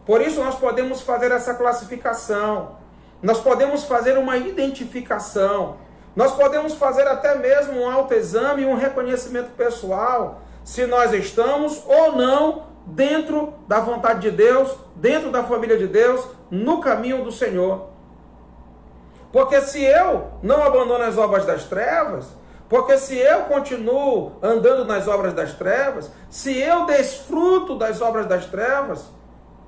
Por isso nós podemos fazer essa classificação. Nós podemos fazer uma identificação. Nós podemos fazer até mesmo um autoexame e um reconhecimento pessoal, se nós estamos ou não dentro da vontade de Deus, dentro da família de Deus, no caminho do Senhor. Porque se eu não abandono as obras das trevas, porque se eu continuo andando nas obras das trevas, se eu desfruto das obras das trevas,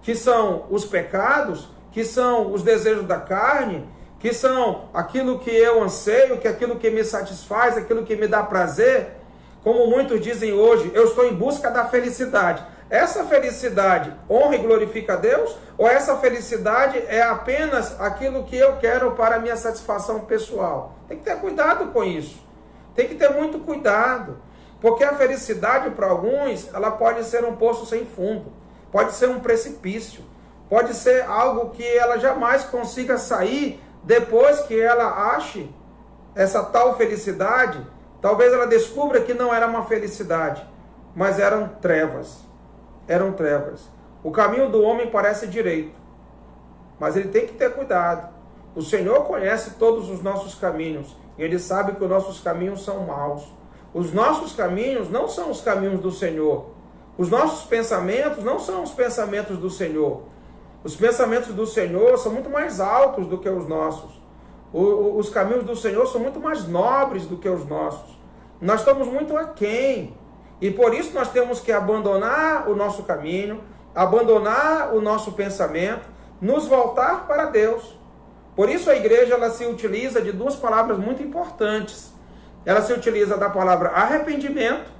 que são os pecados, que são os desejos da carne, que são aquilo que eu anseio, que aquilo que me satisfaz, aquilo que me dá prazer, como muitos dizem hoje, eu estou em busca da felicidade. Essa felicidade honra e glorifica a Deus? Ou essa felicidade é apenas aquilo que eu quero para a minha satisfação pessoal? Tem que ter cuidado com isso. Tem que ter muito cuidado. Porque a felicidade para alguns, ela pode ser um poço sem fundo. Pode ser um precipício. Pode ser algo que ela jamais consiga sair depois que ela ache essa tal felicidade. Talvez ela descubra que não era uma felicidade, mas eram trevas. Eram trevas. O caminho do homem parece direito, mas ele tem que ter cuidado. O Senhor conhece todos os nossos caminhos e Ele sabe que os nossos caminhos são maus. Os nossos caminhos não são os caminhos do Senhor. Os nossos pensamentos não são os pensamentos do Senhor. Os pensamentos do Senhor são muito mais altos do que os nossos. Os caminhos do Senhor são muito mais nobres do que os nossos. Nós estamos muito aquém. E por isso nós temos que abandonar o nosso caminho, abandonar o nosso pensamento, nos voltar para Deus. Por isso a igreja ela se utiliza de duas palavras muito importantes. Ela se utiliza da palavra arrependimento,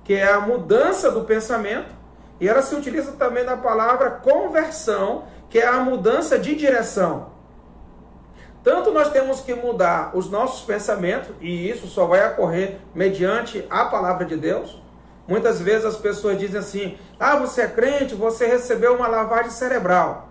que é a mudança do pensamento, e ela se utiliza também da palavra conversão, que é a mudança de direção. Tanto nós temos que mudar os nossos pensamentos, e isso só vai ocorrer mediante a palavra de Deus. Muitas vezes as pessoas dizem assim: ah, você é crente, você recebeu uma lavagem cerebral.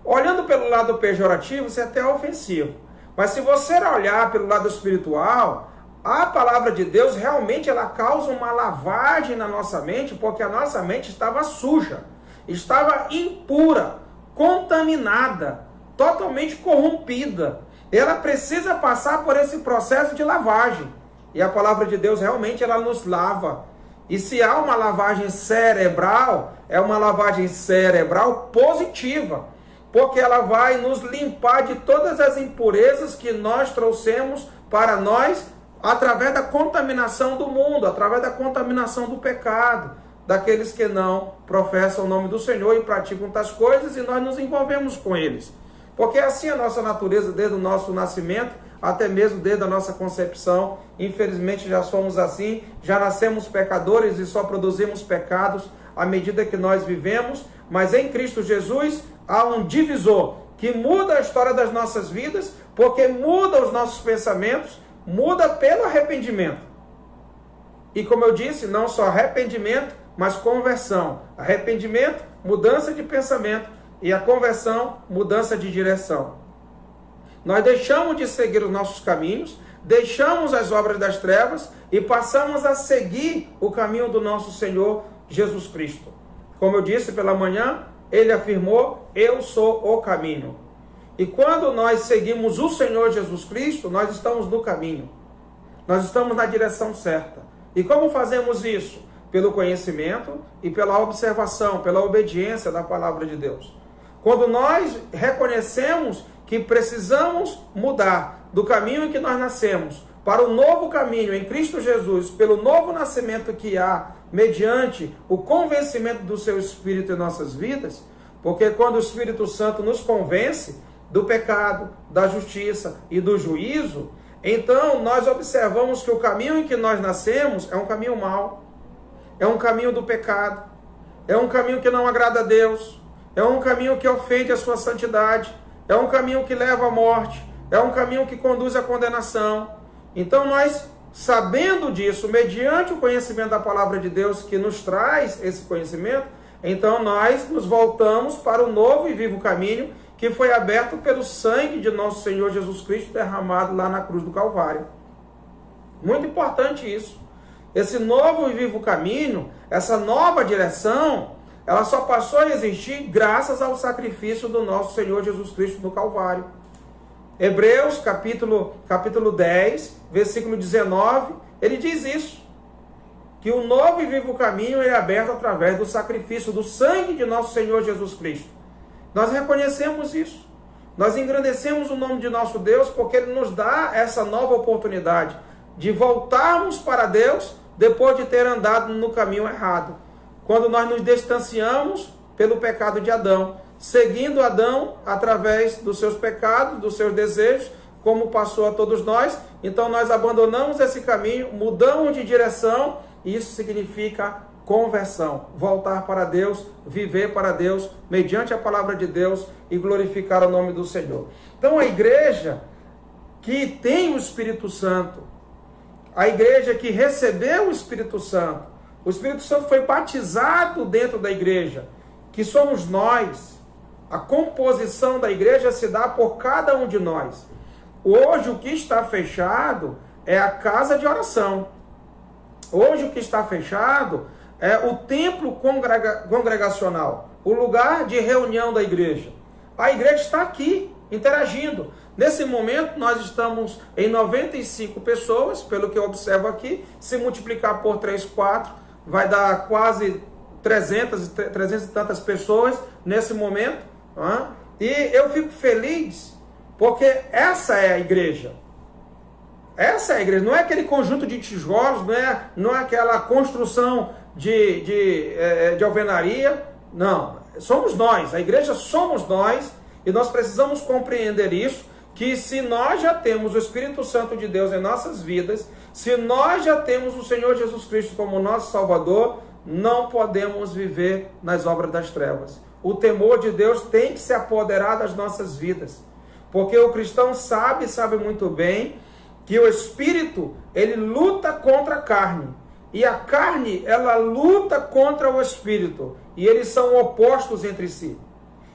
Olhando pelo lado pejorativo, isso é até ofensivo. Mas se você olhar pelo lado espiritual, a palavra de Deus realmente ela causa uma lavagem na nossa mente, porque a nossa mente estava suja, estava impura, contaminada, totalmente corrompida. Ela precisa passar por esse processo de lavagem. E a palavra de Deus realmente ela nos lava. E se há uma lavagem cerebral, é uma lavagem cerebral positiva, porque ela vai nos limpar de todas as impurezas que nós trouxemos para nós através da contaminação do mundo, através da contaminação do pecado, daqueles que não professam o nome do Senhor e praticam tais coisas, e nós nos envolvemos com eles. Porque assim é a nossa natureza desde o nosso nascimento, até mesmo desde a nossa concepção. Infelizmente já somos assim, já nascemos pecadores e só produzimos pecados à medida que nós vivemos, mas em Cristo Jesus há um divisor que muda a história das nossas vidas, porque muda os nossos pensamentos, muda pelo arrependimento. E como eu disse, não só arrependimento, mas conversão. Arrependimento, mudança de pensamento, e a conversão, mudança de direção. Nós deixamos de seguir os nossos caminhos, deixamos as obras das trevas e passamos a seguir o caminho do nosso Senhor Jesus Cristo. Como eu disse pela manhã, ele afirmou: eu sou o caminho. E quando nós seguimos o Senhor Jesus Cristo, nós estamos no caminho. Nós estamos na direção certa. E como fazemos isso? Pelo conhecimento e pela observação, pela obediência da palavra de Deus. Quando nós reconhecemos que precisamos mudar do caminho em que nós nascemos para o novo caminho em Cristo Jesus, pelo novo nascimento que há mediante o convencimento do seu Espírito em nossas vidas, porque quando o Espírito Santo nos convence do pecado, da justiça e do juízo, então nós observamos que o caminho em que nós nascemos é um caminho mau, é um caminho do pecado, é um caminho que não agrada a Deus, é um caminho que ofende a sua santidade, é um caminho que leva à morte, é um caminho que conduz à condenação. Então nós, sabendo disso, mediante o conhecimento da palavra de Deus que nos traz esse conhecimento, então nós nos voltamos para o novo e vivo caminho que foi aberto pelo sangue de nosso Senhor Jesus Cristo derramado lá na cruz do Calvário. Muito importante isso. Esse novo e vivo caminho, essa nova direção, ela só passou a existir graças ao sacrifício do nosso Senhor Jesus Cristo no Calvário. Hebreus, capítulo 10, versículo 19, ele diz isso, que o novo e vivo caminho é aberto através do sacrifício do sangue de nosso Senhor Jesus Cristo. Nós reconhecemos isso, nós engrandecemos o nome de nosso Deus, porque Ele nos dá essa nova oportunidade de voltarmos para Deus depois de ter andado no caminho errado. Quando nós nos distanciamos pelo pecado de Adão, seguindo Adão através dos seus pecados, dos seus desejos, como passou a todos nós, então nós abandonamos esse caminho, mudamos de direção, e isso significa conversão, voltar para Deus, viver para Deus, mediante a palavra de Deus e glorificar o nome do Senhor. Então a igreja que tem o Espírito Santo, a igreja que recebeu o Espírito Santo foi batizado dentro da igreja, que somos nós. A composição da igreja se dá por cada um de nós. Hoje o que está fechado é a casa de oração. Hoje o que está fechado é o templo congregacional, o lugar de reunião da igreja. A igreja está aqui, interagindo. Nesse momento nós estamos em 95 pessoas, pelo que eu observo aqui. Se multiplicar por 3, 4, vai dar quase 300 e tantas pessoas nesse momento. E eu fico feliz Porque essa é a igreja. Essa é a igreja. Não é aquele conjunto de tijolos, não é aquela construção de alvenaria. Não. Somos nós. A igreja somos nós. E nós precisamos compreender isso, que se nós já temos o Espírito Santo de Deus em nossas vidas, se nós já temos o Senhor Jesus Cristo como nosso Salvador, não podemos viver nas obras das trevas. O temor de Deus tem que se apoderar das nossas vidas. Porque o cristão sabe muito bem que o Espírito, ele luta contra a carne. E a carne, ela luta contra o Espírito. E eles são opostos entre si.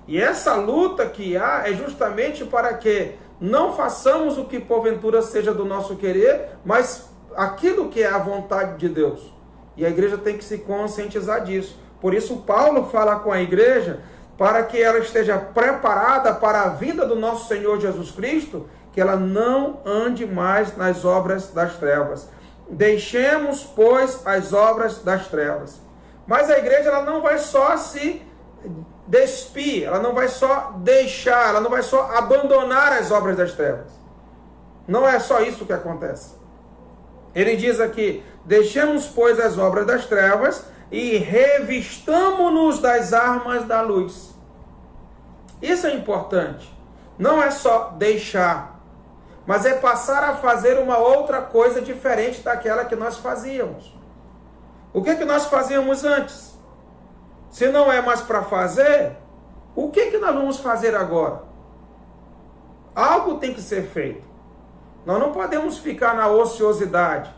E essa luta que há é justamente para que não façamos o que porventura seja do nosso querer, mas aquilo que é a vontade de Deus. E a igreja tem que se conscientizar disso. Por isso Paulo fala com a igreja, para que ela esteja preparada para a vinda do nosso Senhor Jesus Cristo, que ela não ande mais nas obras das trevas. Deixemos, pois, as obras das trevas. Mas a igreja ela não vai só se despir, ela não vai só deixar, ela não vai só abandonar as obras das trevas. Não é só isso que acontece. Ele diz aqui, deixemos, pois, as obras das trevas e revistamo-nos das armas da luz. Isso é importante. Não é só deixar, mas é passar a fazer uma outra coisa diferente daquela que nós fazíamos. O que nós fazíamos antes? Se não é mais para fazer, o que nós vamos fazer agora? Algo tem que ser feito. Nós não podemos ficar na ociosidade,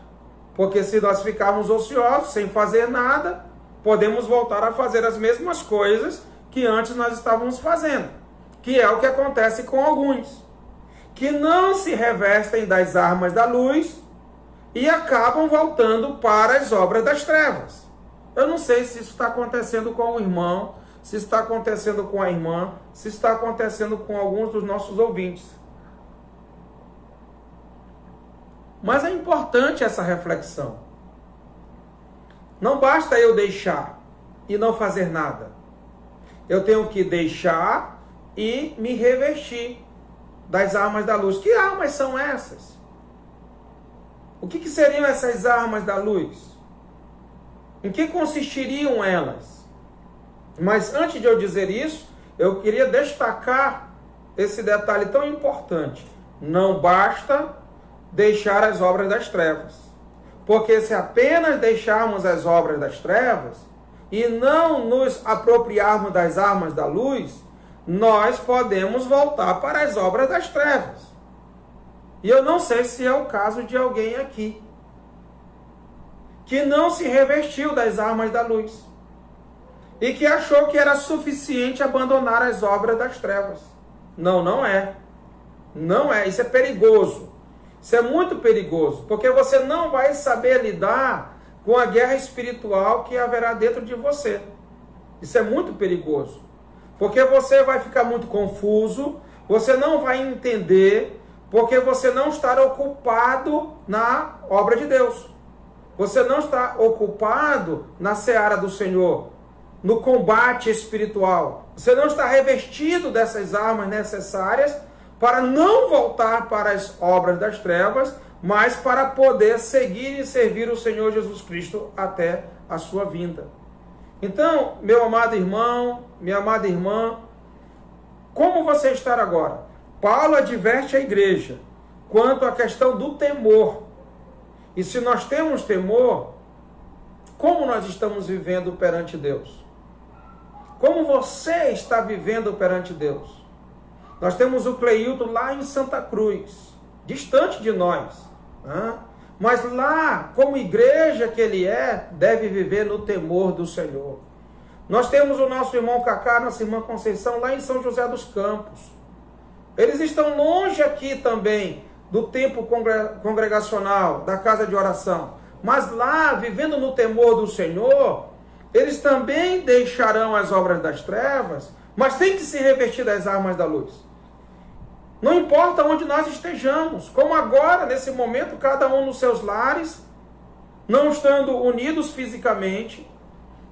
porque se nós ficarmos ociosos, sem fazer nada, podemos voltar a fazer as mesmas coisas que antes nós estávamos fazendo, que é o que acontece com alguns, que não se revestem das armas da luz e acabam voltando para as obras das trevas. Eu não sei se isso está acontecendo com o irmão, se está acontecendo com a irmã, se está acontecendo com alguns dos nossos ouvintes. Mas é importante essa reflexão. Não basta eu deixar e não fazer nada. Eu tenho que deixar e me revestir das armas da luz. Que armas são essas? O que seriam essas armas da luz? Em que consistiriam elas? Mas antes de eu dizer isso, eu queria destacar esse detalhe tão importante. Não basta deixar as obras das trevas. Porque se apenas deixarmos as obras das trevas e não nos apropriarmos das armas da luz, nós podemos voltar para as obras das trevas. E eu não sei se é o caso de alguém aqui que não se revestiu das armas da luz e que achou que era suficiente abandonar as obras das trevas. Não é. Não é. Isso é perigoso. Isso é muito perigoso, porque você não vai saber lidar com a guerra espiritual que haverá dentro de você. Isso é muito perigoso, porque você vai ficar muito confuso, você não vai entender, porque você não está ocupado na obra de Deus. Você não está ocupado na seara do Senhor, no combate espiritual. Você não está revestido dessas armas necessárias para não voltar para as obras das trevas, mas para poder seguir e servir o Senhor Jesus Cristo até a sua vinda. Então, meu amado irmão, minha amada irmã, como você está agora? Paulo adverte a igreja quanto à questão do temor. E se nós temos temor, como nós estamos vivendo perante Deus? Como você está vivendo perante Deus? Nós temos o Cleilton lá em Santa Cruz, distante de nós, né? Mas lá, como igreja que ele é, deve viver no temor do Senhor. Nós temos o nosso irmão Cacá, nossa irmã Conceição, lá em São José dos Campos. Eles estão longe aqui também do tempo congregacional, da casa de oração. Mas lá, vivendo no temor do Senhor, eles também deixarão as obras das trevas, mas tem que se revestir das armas da luz. Não importa onde nós estejamos, como agora, nesse momento, cada um nos seus lares, não estando unidos fisicamente,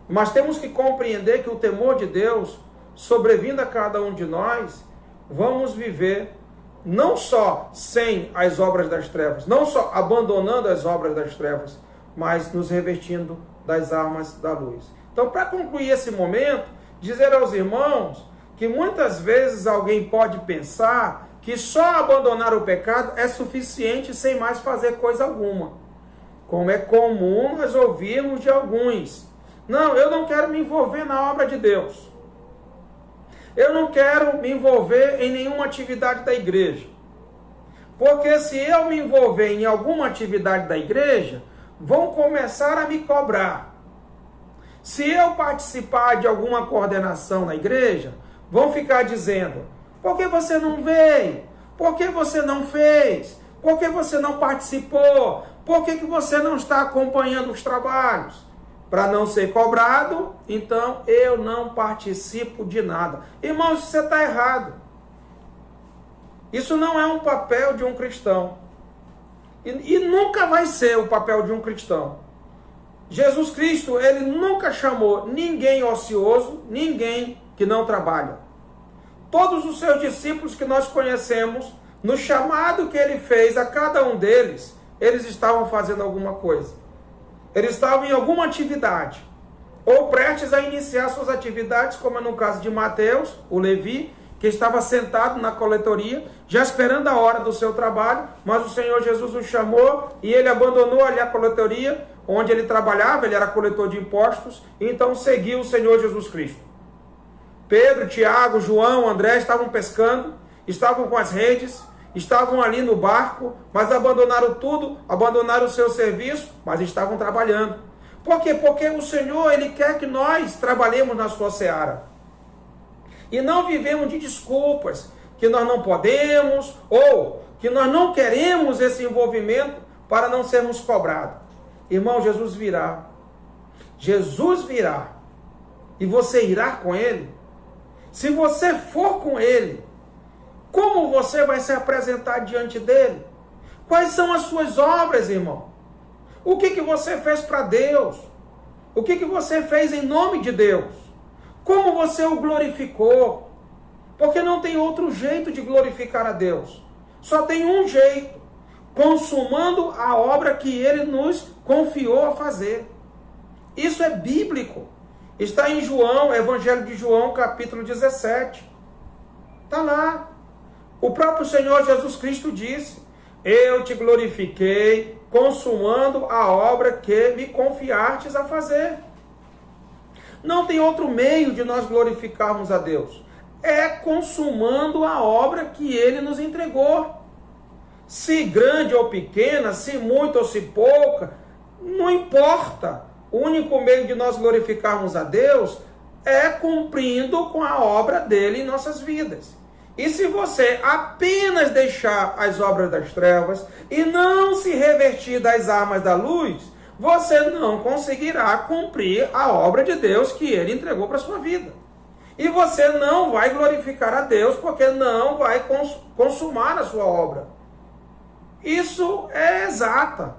mas temos que compreender que o temor de Deus, sobrevindo a cada um de nós, vamos viver não só sem as obras das trevas, não só abandonando as obras das trevas, mas nos revestindo das armas da luz. Então, para concluir esse momento, dizer aos irmãos que muitas vezes alguém pode pensar que só abandonar o pecado é suficiente sem mais fazer coisa alguma. Como é comum nós ouvirmos de alguns. Não, eu não quero me envolver na obra de Deus. Eu não quero me envolver em nenhuma atividade da igreja. Porque se eu me envolver em alguma atividade da igreja, vão começar a me cobrar. Se eu participar de alguma coordenação na igreja, vão ficar dizendo: por que você não veio? Por que você não fez? Por que você não participou? Por que você não está acompanhando os trabalhos? Para não ser cobrado, então eu não participo de nada. Irmãos, você está errado. Isso não é um papel de um cristão. E nunca vai ser o papel de um cristão. Jesus Cristo, ele nunca chamou ninguém ocioso, ninguém que não trabalha. Todos os seus discípulos que nós conhecemos, no chamado que ele fez a cada um deles, eles estavam fazendo alguma coisa. Eles estavam em alguma atividade, ou prestes a iniciar suas atividades, como é no caso de Mateus, o Levi, que estava sentado na coletoria, já esperando a hora do seu trabalho, mas o Senhor Jesus o chamou e ele abandonou ali a coletoria, onde ele trabalhava, ele era coletor de impostos, e então seguiu o Senhor Jesus Cristo. Pedro, Tiago, João, André estavam pescando, estavam com as redes, estavam ali no barco, mas abandonaram tudo, abandonaram o seu serviço, mas estavam trabalhando. Por quê? Porque o Senhor, ele quer que nós trabalhemos na sua seara. E não vivemos de desculpas, que nós não podemos, ou que nós não queremos esse envolvimento para não sermos cobrados. Irmão, Jesus virá. Jesus virá. E você irá com ele? Se você for com ele, como você vai se apresentar diante dele? Quais são as suas obras, irmão? O que você fez para Deus? O que você fez em nome de Deus? Como você o glorificou? Porque não tem outro jeito de glorificar a Deus. Só tem um jeito: consumando a obra que ele nos confiou a fazer. Isso é bíblico. Está em João, Evangelho de João, capítulo 17. Está lá. O próprio Senhor Jesus Cristo disse: eu te glorifiquei, consumando a obra que me confiastes a fazer. Não tem outro meio de nós glorificarmos a Deus. É consumando a obra que ele nos entregou. Se grande ou pequena, se muito ou se pouca, não importa. O único meio de nós glorificarmos a Deus é cumprindo com a obra dele em nossas vidas. E se você apenas deixar as obras das trevas e não se revertir das armas da luz, você não conseguirá cumprir a obra de Deus que ele entregou para a sua vida. E você não vai glorificar a Deus porque não vai consumar a sua obra. Isso é exata.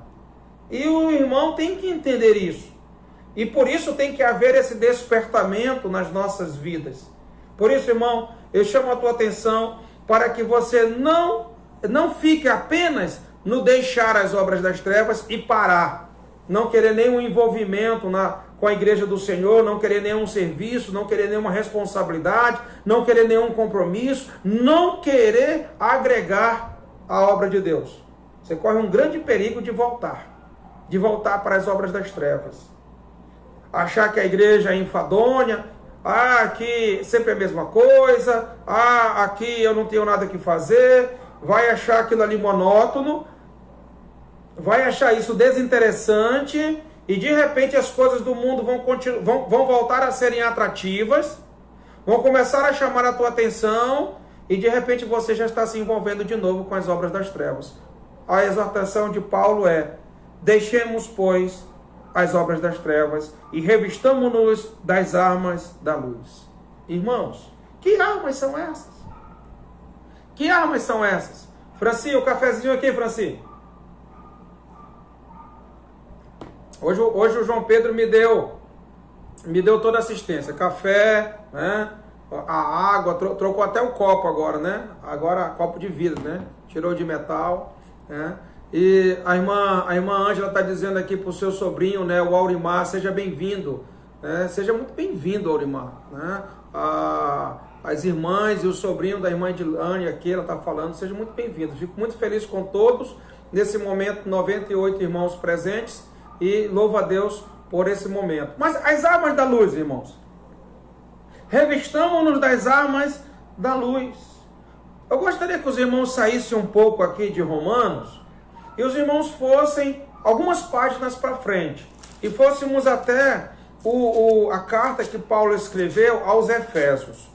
E o irmão tem que entender isso. E por isso tem que haver esse despertamento nas nossas vidas. Por isso, irmão, eu chamo a tua atenção para que você não fique apenas no deixar as obras das trevas e parar. Não querer nenhum envolvimento com a igreja do Senhor, não querer nenhum serviço, não querer nenhuma responsabilidade, não querer nenhum compromisso, não querer agregar a obra de Deus. Você corre um grande perigo de voltar para as obras das trevas. Achar que a igreja é enfadonha, aqui sempre é a mesma coisa, aqui eu não tenho nada que fazer, vai achar aquilo ali monótono, vai achar isso desinteressante, e de repente as coisas do mundo vão voltar a serem atrativas, vão começar a chamar a tua atenção, e de repente você já está se envolvendo de novo com as obras das trevas. A exortação de Paulo é: deixemos, pois, as obras das trevas e revistamo-nos das armas da luz. Irmãos, que armas são essas? Que armas são essas? Franci, o cafezinho aqui, Franci. Hoje o João Pedro me deu toda a assistência. Café, né? a água, trocou até o copo agora, né? Agora copo de vidro, né? Tirou de metal, né? E a irmã Ângela está dizendo aqui para o seu sobrinho, né? O Aurimar, seja bem-vindo, né? Seja muito bem-vindo, Aurimar, né? As irmãs e o sobrinho da irmã Edilane aqui, ela está falando, sejam muito bem-vindos. Fico muito feliz com todos, nesse momento, 98 irmãos presentes, e louvo a Deus por esse momento. Mas as armas da luz, irmãos, revistamos-nos das armas da luz. Eu gostaria que os irmãos saíssem um pouco aqui de Romanos, e os irmãos fossem algumas páginas para frente, e fôssemos até a carta que Paulo escreveu aos Efésios.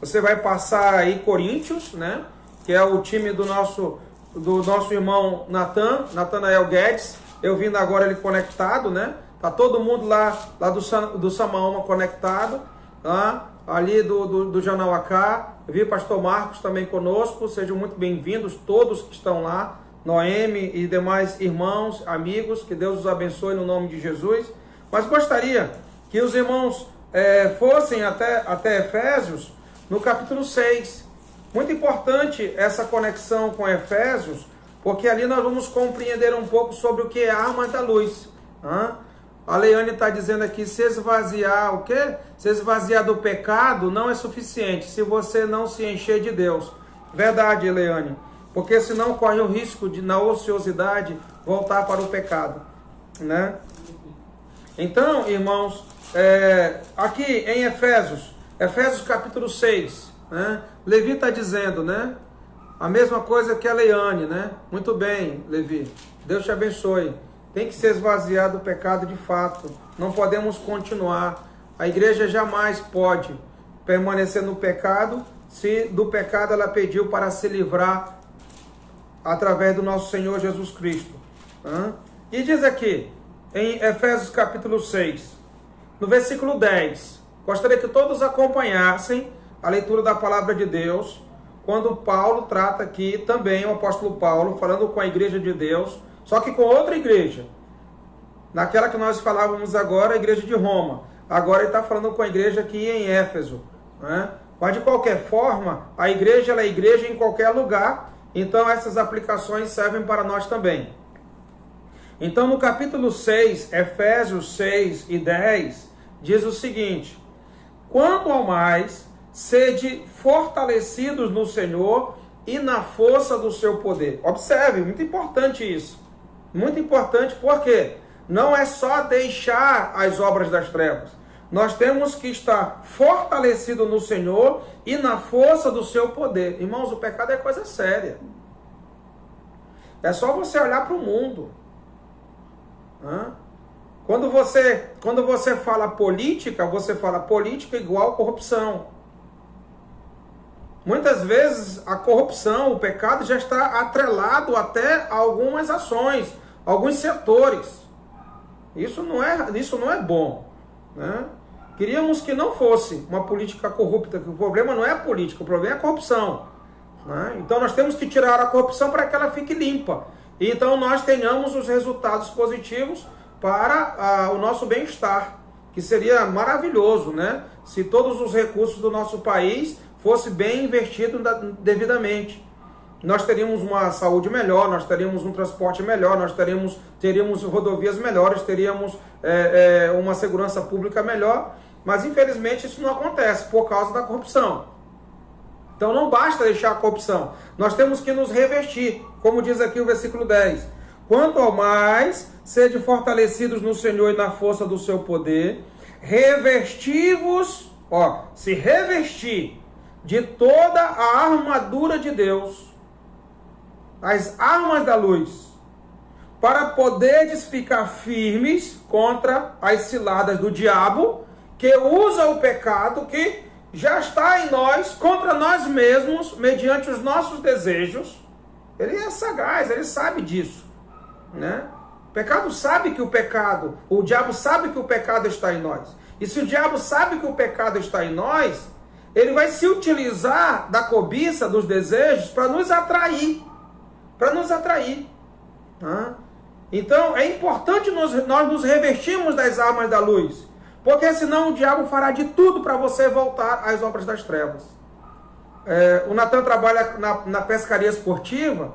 Você vai passar aí Coríntios, né? Que é o time do nosso irmão Natanael Guedes. Eu vindo agora ele conectado, né? Tá todo mundo lá do Samaoma conectado, tá? Ali do Janauacá. Eu vi o pastor Marcos também conosco. Sejam muito bem-vindos todos que estão lá. Noemi e demais irmãos, amigos. Que Deus os abençoe no nome de Jesus. Mas gostaria que os irmãos fossem até Efésios, no capítulo 6. Muito importante essa conexão com Efésios, porque ali nós vamos compreender um pouco sobre o que é a arma da luz. A Leiane está dizendo aqui, se esvaziar o quê? Se esvaziar do pecado não é suficiente, se você não se encher de Deus. Verdade, Leiane, porque senão corre o risco de, na ociosidade, voltar para o pecado, né? Então, irmãos, aqui em Efésios capítulo 6, né? Levi está dizendo, né? A mesma coisa que a Leiane, né? Muito bem, Levi. Deus te abençoe. Tem que se esvaziar do pecado de fato. Não podemos continuar. A igreja jamais pode permanecer no pecado se do pecado ela pediu para se livrar através do nosso Senhor Jesus Cristo. E diz aqui, em Efésios capítulo 6, no versículo 10, gostaria que todos acompanhassem a leitura da palavra de Deus, quando Paulo trata aqui também, o apóstolo Paulo, falando com a igreja de Deus, só que com outra igreja. Naquela que nós falávamos agora, a igreja de Roma. Agora ele está falando com a igreja aqui em Éfeso, né? Mas de qualquer forma, a igreja ela é igreja em qualquer lugar, então essas aplicações servem para nós também. Então no capítulo 6, Efésios 6 e 10, diz o seguinte: quanto ao mais, sede fortalecidos no Senhor e na força do seu poder. Observe, muito importante isso. Muito importante porque não é só deixar as obras das trevas. Nós temos que estar fortalecidos no Senhor e na força do seu poder. Irmãos, o pecado é coisa séria. É só você olhar para o mundo. Quando você fala política igual corrupção. Muitas vezes a corrupção, o pecado já está atrelado até a algumas ações, alguns setores. Isso não é bom, né? Queríamos que não fosse uma política corrupta, que o problema não é a política, o problema é a corrupção, né? Então nós temos que tirar a corrupção para que ela fique limpa. E então nós tenhamos os resultados positivos para o nosso bem-estar, que seria maravilhoso, né? Se todos os recursos do nosso país fosse bem investido devidamente. Nós teríamos uma saúde melhor, nós teríamos um transporte melhor, nós teríamos rodovias melhores, teríamos uma segurança pública melhor, mas infelizmente isso não acontece por causa da corrupção. Então não basta deixar a corrupção, nós temos que nos revestir, como diz aqui o versículo 10. Quanto ao mais, sede fortalecidos no Senhor e na força do seu poder, revestivos, se revestir de toda a armadura de Deus, as armas da luz, para poderes ficar firmes contra as ciladas do diabo, que usa o pecado que já está em nós, contra nós mesmos, mediante os nossos desejos. Ele é sagaz, ele sabe disso, né? O pecado sabe que o diabo sabe que o pecado está em nós. E se o diabo sabe que o pecado está em nós, ele vai se utilizar da cobiça, dos desejos, para nos atrair. Então, é importante nós nos revestirmos das armas da luz, Porque senão o diabo fará de tudo para você voltar às obras das trevas. O Natan trabalha na pescaria esportiva,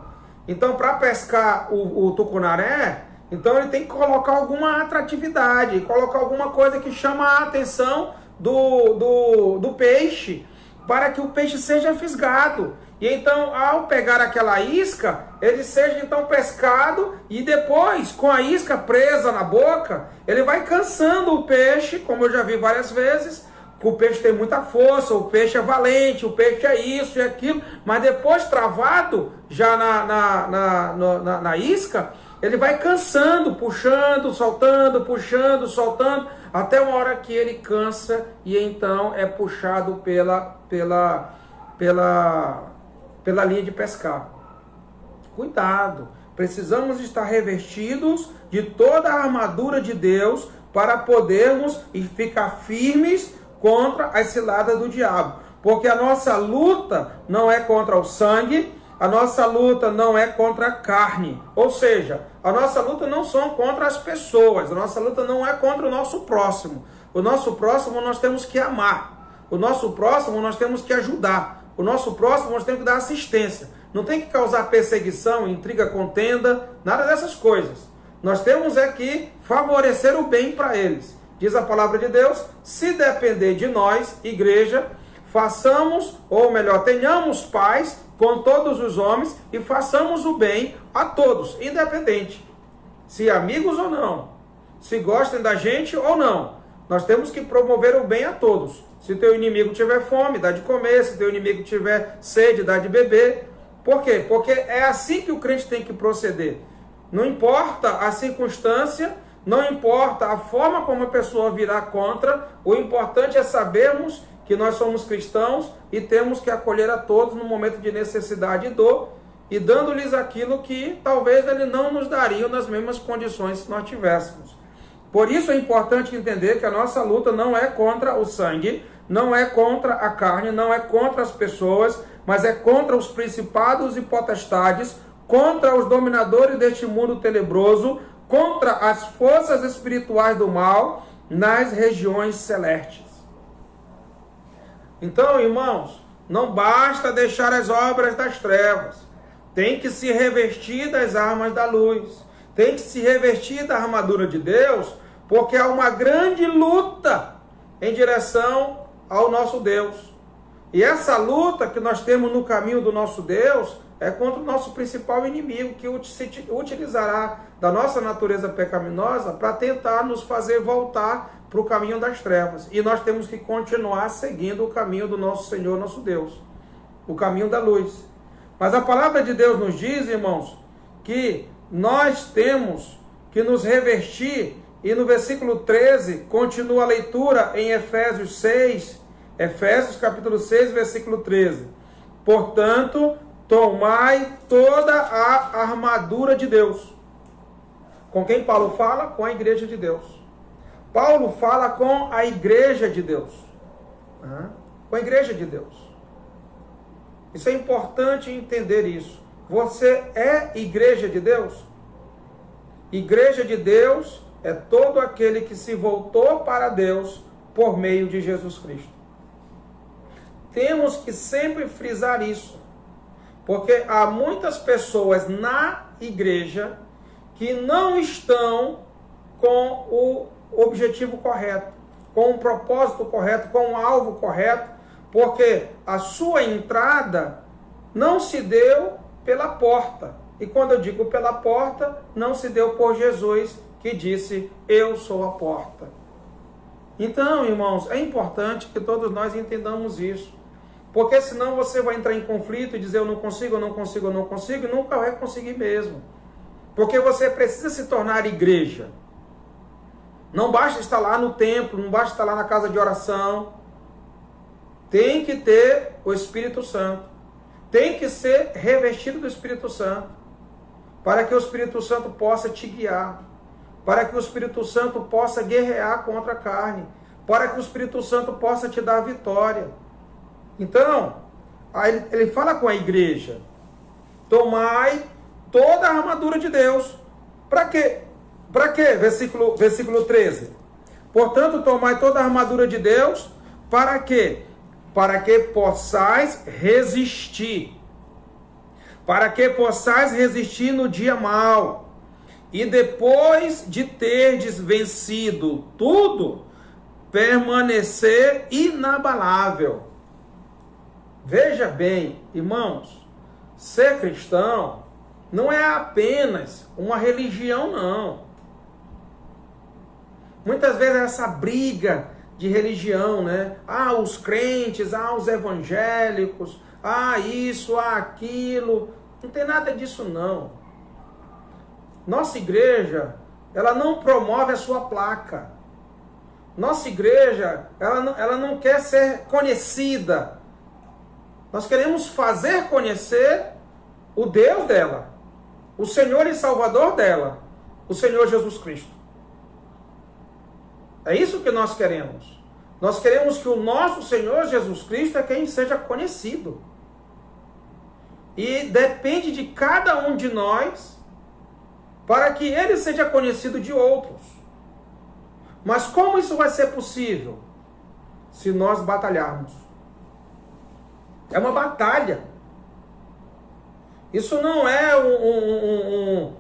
então para pescar o tucunaré, então ele tem que colocar alguma atratividade, colocar alguma coisa que chama a atenção do peixe, para que o peixe seja fisgado. E então, ao pegar aquela isca, ele seja então pescado, e depois, com a isca presa na boca, ele vai cansando o peixe, como eu já vi várias vezes, que o peixe tem muita força, o peixe é valente, o peixe é isso e aquilo, mas depois travado já na isca, ele vai cansando, puxando, soltando, até uma hora que ele cansa e então é puxado pela linha de pescar. Cuidado, precisamos estar revestidos de toda a armadura de Deus para podermos ficar firmes contra as ciladas do diabo. Porque a nossa luta não é contra o sangue, a nossa luta não é contra a carne. Ou seja, a nossa luta não são contra as pessoas, a nossa luta não é contra o nosso próximo. O nosso próximo nós temos que amar. O nosso próximo nós temos que ajudar. O nosso próximo nós temos que dar assistência. Não tem que causar perseguição, intriga, contenda, nada dessas coisas. Nós temos que favorecer o bem para eles. Diz a palavra de Deus, se depender de nós, igreja, façamos, ou melhor, tenhamos paz com todos os homens e façamos o bem a todos, independente, se amigos ou não, se gostem da gente ou não. Nós temos que promover o bem a todos. Se teu inimigo tiver fome, dá de comer. Se teu inimigo tiver sede, dá de beber. Por quê? Porque é assim que o crente tem que proceder. Não importa a circunstância, não importa a forma como a pessoa virá contra, o importante é sabermos que nós somos cristãos e temos que acolher a todos no momento de necessidade e dor, e dando-lhes aquilo que talvez ele não nos daria nas mesmas condições se nós tivéssemos. Por isso é importante entender que a nossa luta não é contra o sangue, não é contra a carne, não é contra as pessoas, mas é contra os principados e potestades, contra os dominadores deste mundo tenebroso, contra as forças espirituais do mal nas regiões celestes. Então, irmãos, não basta deixar as obras das trevas, tem que se revestir das armas da luz, tem que se revestir da armadura de Deus, porque há uma grande luta em direção ao nosso Deus. E essa luta que nós temos no caminho do nosso Deus é contra o nosso principal inimigo, que utilizará da nossa natureza pecaminosa para tentar nos fazer voltar para o caminho das trevas. E nós temos que continuar seguindo o caminho do nosso Senhor, nosso Deus, o caminho da luz. Mas a palavra de Deus nos diz, irmãos, que nós temos que nos revestir, e no versículo 13, continua a leitura em Efésios 6, Efésios capítulo 6, versículo 13. Portanto, tomai toda a armadura de Deus. Com quem Paulo fala? Com a igreja de Deus. Paulo fala com a igreja de Deus. Com a igreja de Deus. Isso é importante entender isso. Você é igreja de Deus? Igreja de Deus é todo aquele que se voltou para Deus por meio de Jesus Cristo. Temos que sempre frisar isso, porque há muitas pessoas na igreja que não estão com o objetivo correto, com o propósito correto, com o alvo correto, porque a sua entrada não se deu pela porta. E quando eu digo pela porta, não se deu por Jesus, que disse, eu sou a porta. Então, irmãos, é importante que todos nós entendamos isso. Porque senão você vai entrar em conflito e dizer, eu não consigo, eu não consigo, eu não consigo, e nunca vai conseguir mesmo. Porque você precisa se tornar igreja. Não basta estar lá no templo, não basta estar lá na casa de oração. Tem que ter o Espírito Santo. Tem que ser revestido do Espírito Santo. Para que o Espírito Santo possa te guiar. Para que o Espírito Santo possa guerrear contra a carne. Para que o Espírito Santo possa te dar vitória. Então, ele fala com a igreja. Tomai toda a armadura de Deus. Para quê? Para quê? Versículo 13. Portanto, tomai toda a armadura de Deus, para quê? Para que possais resistir. Para que possais resistir no dia mau. E depois de terdes vencido tudo, permanecer inabalável. Veja bem, irmãos, ser cristão não é apenas uma religião, não. Muitas vezes essa briga de religião, né? Ah, os crentes, ah, os evangélicos, ah, isso, ah, aquilo. Não tem nada disso, não. Nossa igreja, ela não promove a sua placa. Nossa igreja, ela não quer ser conhecida. Nós queremos fazer conhecer o Deus dela, o Senhor e Salvador dela, o Senhor Jesus Cristo. É isso que nós queremos. Nós queremos que o nosso Senhor Jesus Cristo é quem seja conhecido. E depende de cada um de nós para que ele seja conhecido de outros. Mas como isso vai ser possível? Se nós batalharmos. É uma batalha. Isso não é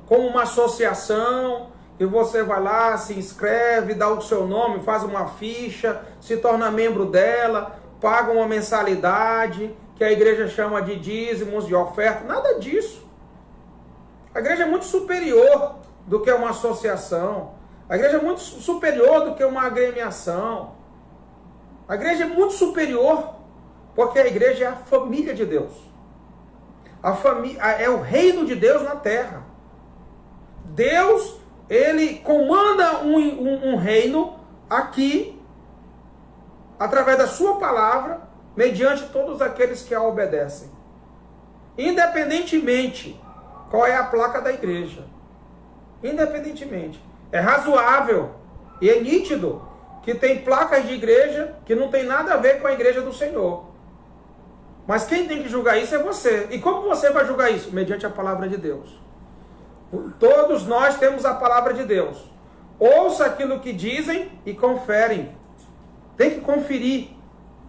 como uma associação que você vai lá, se inscreve, dá o seu nome, faz uma ficha, se torna membro dela, paga uma mensalidade, que a igreja chama de dízimos, de oferta. Nada disso. A igreja é muito superior do que uma associação. A igreja é muito superior do que uma agremiação. A igreja é muito superior, porque a igreja é a família de Deus. É o reino de Deus na terra. Deus, ele comanda um reino aqui, através da sua palavra, mediante todos aqueles que a obedecem. Independentemente qual é a placa da igreja. Independentemente. É razoável e é nítido que tem placas de igreja que não tem nada a ver com a igreja do Senhor. Mas quem tem que julgar isso é você. E como você vai julgar isso? Mediante a palavra de Deus. Todos nós temos a palavra de Deus. Ouça aquilo que dizem e conferem. Tem que conferir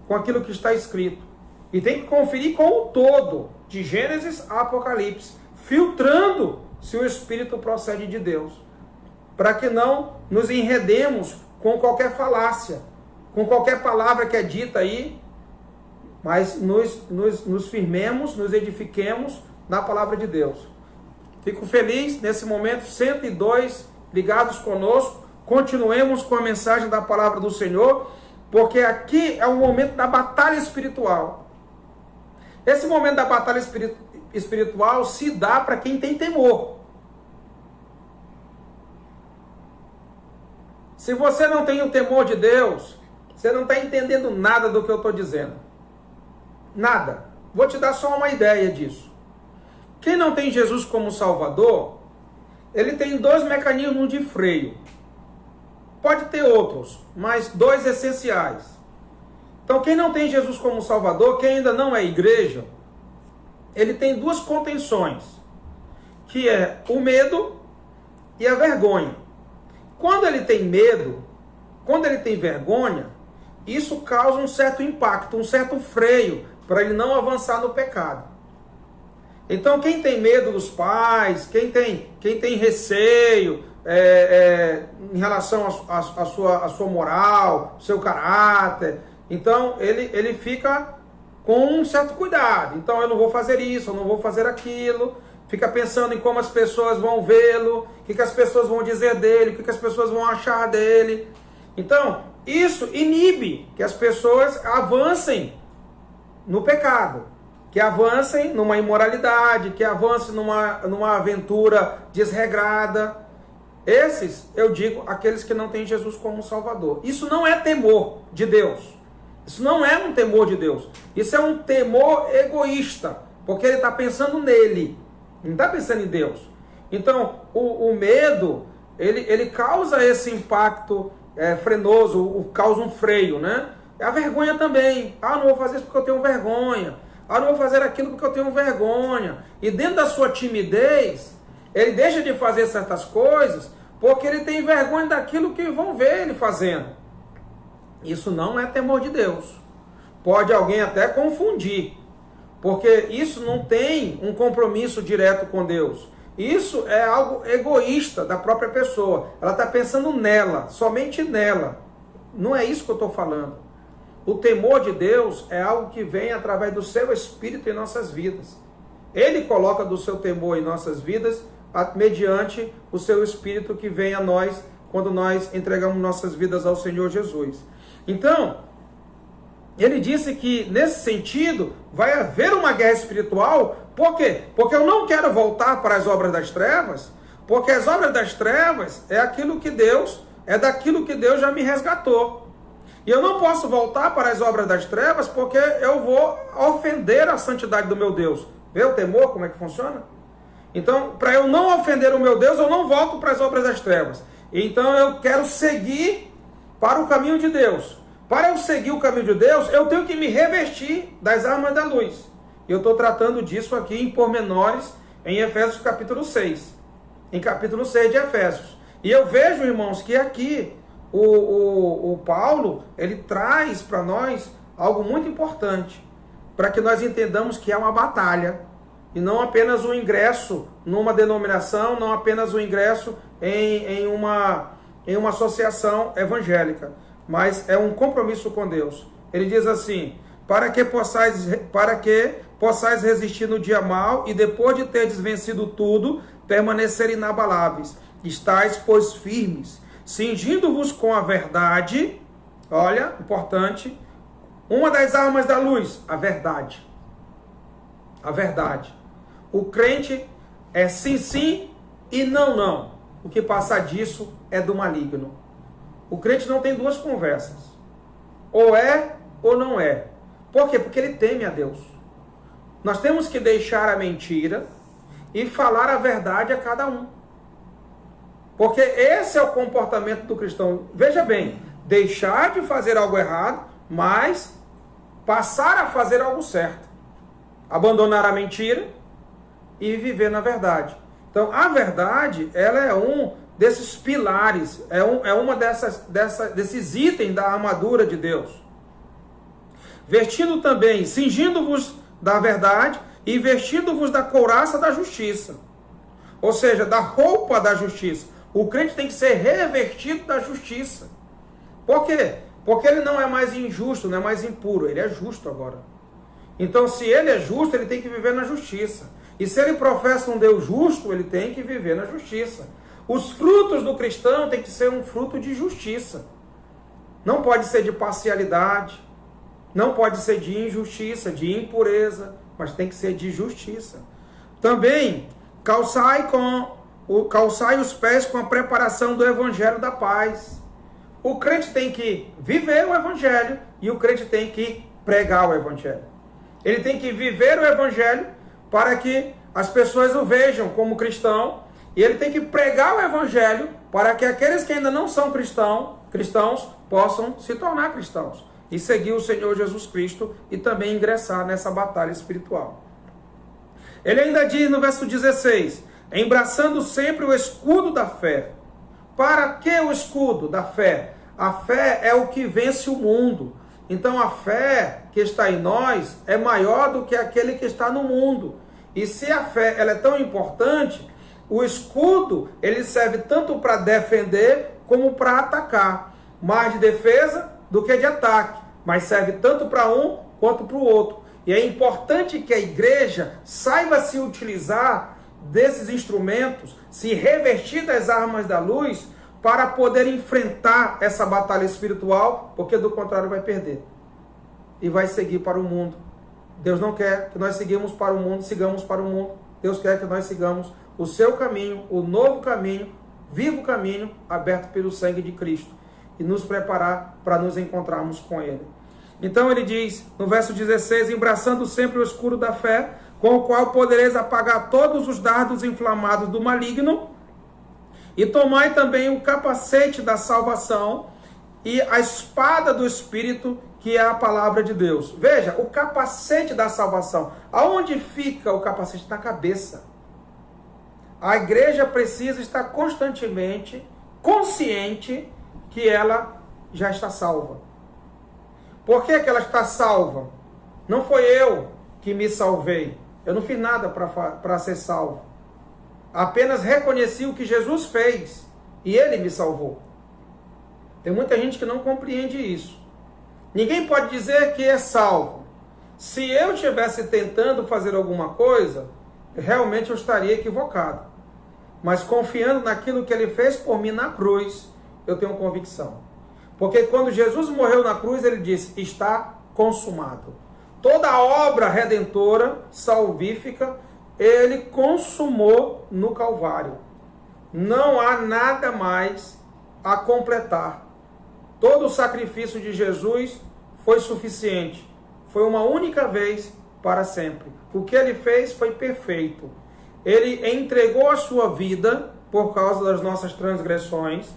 com aquilo que está escrito. E tem que conferir com o todo, de Gênesis a Apocalipse, filtrando se o Espírito procede de Deus. Para que não nos enredemos com qualquer falácia, com qualquer palavra que é dita aí, mas nos firmemos, nos edifiquemos na palavra de Deus. Fico feliz nesse momento, 102 ligados conosco. Continuemos com a mensagem da palavra do Senhor, porque aqui é o momento da batalha espiritual. Esse momento da batalha espiritual se dá para quem tem temor. Se você não tem o temor de Deus, você não está entendendo nada do que eu estou dizendo. Nada. Vou te dar só uma ideia disso. Quem não tem Jesus como Salvador, ele tem dois mecanismos de freio. Pode ter outros, mas dois essenciais. Então, quem não tem Jesus como Salvador, quem ainda não é igreja, ele tem duas contenções, que é o medo e a vergonha. Quando ele tem medo, quando ele tem vergonha, isso causa um certo impacto, um certo freio, para ele não avançar no pecado. Então, quem tem medo dos pais, quem tem receio em relação à sua moral, seu caráter, então ele fica com um certo cuidado. Então, eu não vou fazer isso, eu não vou fazer aquilo. Fica pensando em como as pessoas vão vê-lo, o que as pessoas vão dizer dele, o que as pessoas vão achar dele. Então, isso inibe que as pessoas avancem no pecado, que avancem numa imoralidade, que avancem numa aventura desregrada. Esses, eu digo, aqueles que não têm Jesus como Salvador. Isso não é temor de Deus. Isso não é um temor de Deus. Isso é um temor egoísta, porque ele está pensando nele, não está pensando em Deus. Então, o medo, ele causa esse impacto frenoso, causa um freio, né? A vergonha também. Ah, não vou fazer isso porque eu tenho vergonha. Ah, não vou fazer aquilo porque eu tenho vergonha. E dentro da sua timidez, ele deixa de fazer certas coisas porque ele tem vergonha daquilo que vão ver ele fazendo. Isso não é temor de Deus. Pode alguém até confundir, porque isso não tem um compromisso direto com Deus. Isso é algo egoísta da própria pessoa. Ela está pensando nela, somente nela. Não é isso que eu estou falando. O temor de Deus é algo que vem através do seu Espírito em nossas vidas. Ele coloca do seu temor em nossas vidas mediante o seu Espírito que vem a nós quando nós entregamos nossas vidas ao Senhor Jesus. Então, ele disse que nesse sentido vai haver uma guerra espiritual. Por quê? Porque eu não quero voltar para as obras das trevas, porque as obras das trevas é daquilo que Deus já me resgatou. E eu não posso voltar para as obras das trevas porque eu vou ofender a santidade do meu Deus. Vê o temor, como é que funciona? Então, para eu não ofender o meu Deus, eu não volto para as obras das trevas. Então, eu quero seguir para o caminho de Deus. Para eu seguir o caminho de Deus, eu tenho que me revestir das armas da luz. E eu estou tratando disso aqui em pormenores em Efésios capítulo 6. Em capítulo 6 de Efésios. E eu vejo, irmãos, que aqui o Paulo, ele traz para nós algo muito importante. Para que nós entendamos que é uma batalha. E não apenas um ingresso numa denominação, não apenas um ingresso em uma associação evangélica. Mas é um compromisso com Deus. Ele diz assim: para que possais resistir no dia mau e depois de teres vencido tudo, permanecer inabaláveis. Estais, pois, firmes, cingindo-vos com a verdade. Olha, importante. Uma das armas da luz, a verdade. A verdade. O crente é sim, sim e não, não. O que passar disso é do maligno. O crente não tem duas conversas. Ou é ou não é. Por quê? Porque ele teme a Deus. Nós temos que deixar a mentira e falar a verdade a cada um. Porque esse é o comportamento do cristão. Veja bem, deixar de fazer algo errado, mas passar a fazer algo certo. Abandonar a mentira e viver na verdade. Então, a verdade, ela é um desses pilares, é uma desses itens da armadura de Deus. Vestindo também, cingindo-vos da verdade e vestindo-vos da couraça da justiça. Ou seja, da roupa da justiça. O crente tem que ser revestido da justiça. Por quê? Porque ele não é mais injusto, não é mais impuro, ele é justo agora. Então, se ele é justo, ele tem que viver na justiça. E se ele professa um Deus justo, ele tem que viver na justiça. Os frutos do cristão tem que ser um fruto de justiça. Não pode ser de parcialidade, não pode ser de injustiça, de impureza, mas tem que ser de justiça. Também, calçai os pés com a preparação do evangelho da paz. O crente tem que viver o evangelho e o crente tem que pregar o evangelho. Ele tem que viver o evangelho para que as pessoas o vejam como cristão, e ele tem que pregar o evangelho para que aqueles que ainda não são cristãos possam se tornar cristãos e seguir o Senhor Jesus Cristo e também ingressar nessa batalha espiritual. Ele ainda diz no verso 16, embraçando sempre o escudo da fé. Para que o escudo da fé? A fé é o que vence o mundo. Então a fé que está em nós é maior do que aquele que está no mundo. E se a fé ela é tão importante, o escudo ele serve tanto para defender como para atacar. Mais de defesa do que de ataque, mas serve tanto para um quanto para o outro. E é importante que a igreja saiba se utilizar desses instrumentos, se revestir das armas da luz, para poder enfrentar essa batalha espiritual, porque do contrário vai perder. E vai seguir para o mundo. Deus não quer que nós sigamos para o mundo. Deus quer que nós sigamos o seu caminho, o novo caminho, vivo caminho, aberto pelo sangue de Cristo. E nos preparar para nos encontrarmos com Ele. Então ele diz, no verso 16, embraçando sempre o escudo da fé, com o qual podereis apagar todos os dardos inflamados do maligno, e tomai também o capacete da salvação e a espada do Espírito, que é a palavra de Deus. Veja, o capacete da salvação. Aonde fica o capacete? Na cabeça. A igreja precisa estar constantemente consciente que ela já está salva. Por que ela está salva? Não foi eu que me salvei. Eu não fiz nada para ser salvo. Apenas reconheci o que Jesus fez e Ele me salvou. Tem muita gente que não compreende isso. Ninguém pode dizer que é salvo. Se eu estivesse tentando fazer alguma coisa, realmente eu estaria equivocado. Mas confiando naquilo que Ele fez por mim na cruz, eu tenho convicção. Porque quando Jesus morreu na cruz, Ele disse, está consumado. Toda a obra redentora, salvífica, Ele consumou no Calvário. Não há nada mais a completar. Todo o sacrifício de Jesus foi suficiente. Foi uma única vez para sempre. O que Ele fez foi perfeito. Ele entregou a sua vida por causa das nossas transgressões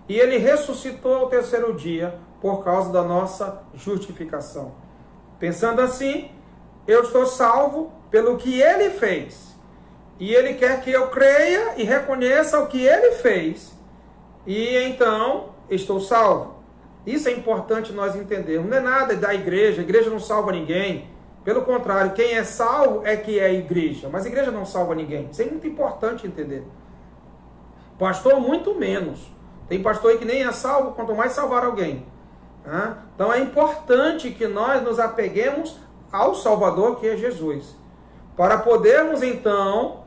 e Ele ressuscitou ao terceiro dia por causa da nossa justificação. Pensando assim, eu estou salvo pelo que Ele fez. E Ele quer que eu creia e reconheça o que Ele fez. E então, estou salvo. Isso é importante nós entendermos. Não é nada da igreja. A igreja não salva ninguém. Pelo contrário, quem é salvo é que é a igreja. Mas a igreja não salva ninguém. Isso é muito importante entender. Pastor, muito menos. Tem pastor aí que nem é salvo, quanto mais salvar alguém. Então é importante que nós nos apeguemos ao Salvador, que é Jesus. Para podermos então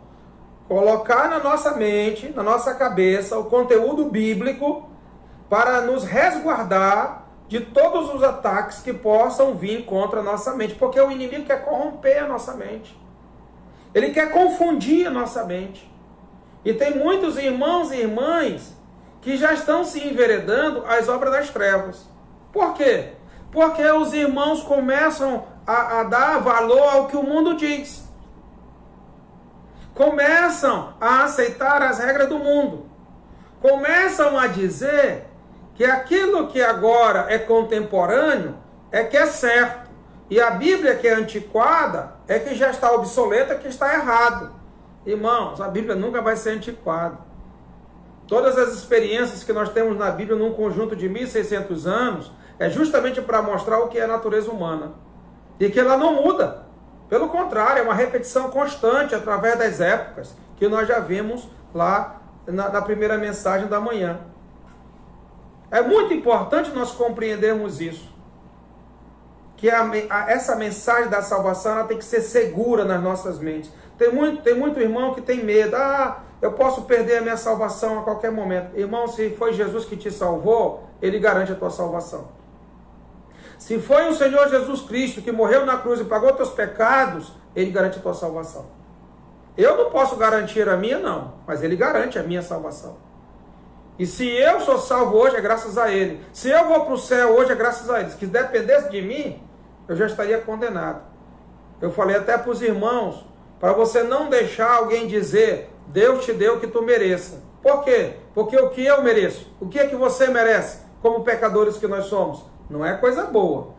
colocar na nossa mente, na nossa cabeça, o conteúdo bíblico para nos resguardar de todos os ataques que possam vir contra a nossa mente. Porque o inimigo quer corromper a nossa mente. Ele quer confundir a nossa mente. E tem muitos irmãos e irmãs que já estão se enveredando às obras das trevas. Por quê? Porque os irmãos começam a dar valor ao que o mundo diz. Começam a aceitar as regras do mundo. Começam a dizer que aquilo que agora é contemporâneo é que é certo. E a Bíblia que é antiquada é que já está obsoleta, que está errado. Irmãos, a Bíblia nunca vai ser antiquada. Todas as experiências que nós temos na Bíblia num conjunto de 1.600 anos é justamente para mostrar o que é a natureza humana. E que ela não muda. Pelo contrário, é uma repetição constante através das épocas que nós já vimos lá na primeira mensagem da manhã. É muito importante nós compreendermos isso. Que essa mensagem da salvação ela tem que ser segura nas nossas mentes. Tem muito irmão que tem medo. Eu posso perder a minha salvação a qualquer momento. Irmão, se foi Jesus que te salvou, Ele garante a tua salvação. Se foi o Senhor Jesus Cristo que morreu na cruz e pagou teus pecados, Ele garante a tua salvação. Eu não posso garantir a minha, não. Mas Ele garante a minha salvação. E se eu sou salvo hoje, é graças a Ele. Se eu vou para o céu hoje, é graças a Ele. Se dependesse de mim, eu já estaria condenado. Eu falei até para os irmãos, para você não deixar alguém dizer, Deus te deu o que tu mereça. Por quê? Porque o que eu mereço? O que é que você merece, como pecadores que nós somos? Não é coisa boa.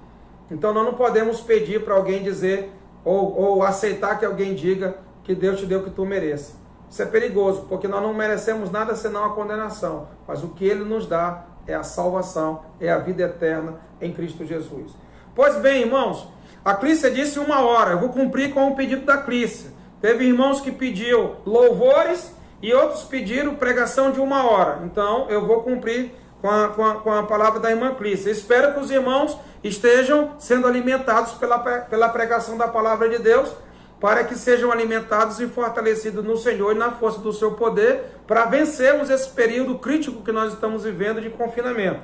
Então nós não podemos pedir para alguém dizer, ou aceitar que alguém diga que Deus te deu o que tu mereça. Isso é perigoso, porque nós não merecemos nada senão a condenação. Mas o que Ele nos dá é a salvação, é a vida eterna em Cristo Jesus. Pois bem, irmãos, a Clícia disse 1 hora. Eu vou cumprir com o pedido da Clícia. Teve irmãos que pediu louvores e outros pediram pregação de 1 hora. Então eu vou cumprir com a palavra da irmã Clícia. Espero que os irmãos estejam sendo alimentados pela pregação da palavra de Deus, para que sejam alimentados e fortalecidos no Senhor e na força do seu poder, para vencermos esse período crítico que nós estamos vivendo de confinamento.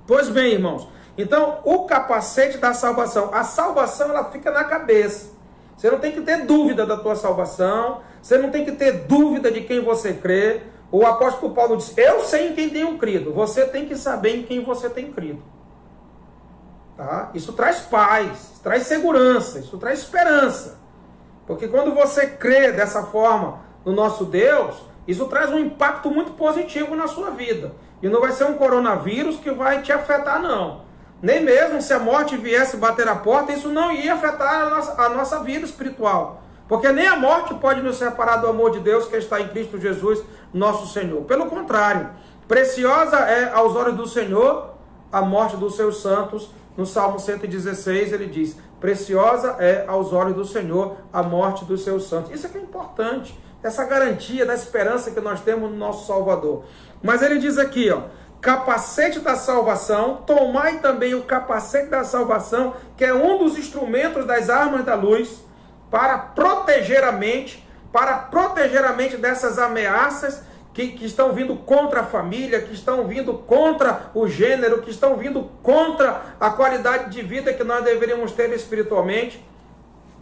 Pois bem, irmãos, então o capacete da salvação, a salvação ela fica na cabeça. Você não tem que ter dúvida da tua salvação, você não tem que ter dúvida de quem você crê. O apóstolo Paulo diz, eu sei em quem tenho crido, você tem que saber em quem você tem crido. Tá? Isso traz paz, traz segurança, isso traz esperança. Porque quando você crê dessa forma no nosso Deus, isso traz um impacto muito positivo na sua vida. E não vai ser um coronavírus que vai te afetar, não. Nem mesmo se a morte viesse bater a porta, isso não ia afetar a nossa vida espiritual. Porque nem a morte pode nos separar do amor de Deus que está em Cristo Jesus, nosso Senhor. Pelo contrário, preciosa é aos olhos do Senhor a morte dos seus santos. No Salmo 116 ele diz: preciosa é aos olhos do Senhor a morte dos seus santos. Isso é que é importante, essa garantia da esperança que nós temos no nosso Salvador. Mas ele diz aqui, ó, capacete da salvação, tomai também o capacete da salvação, que é um dos instrumentos das armas da luz, para proteger a mente dessas ameaças que estão vindo contra a família, que estão vindo contra o gênero, que estão vindo contra a qualidade de vida que nós deveríamos ter espiritualmente.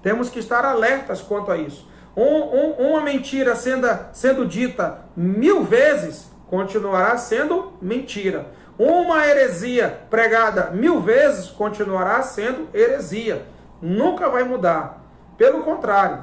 Temos que estar alertas quanto a isso. Uma mentira sendo dita 1000 vezes, continuará sendo mentira. Uma heresia pregada 1000 vezes, continuará sendo heresia. Nunca vai mudar. Pelo contrário,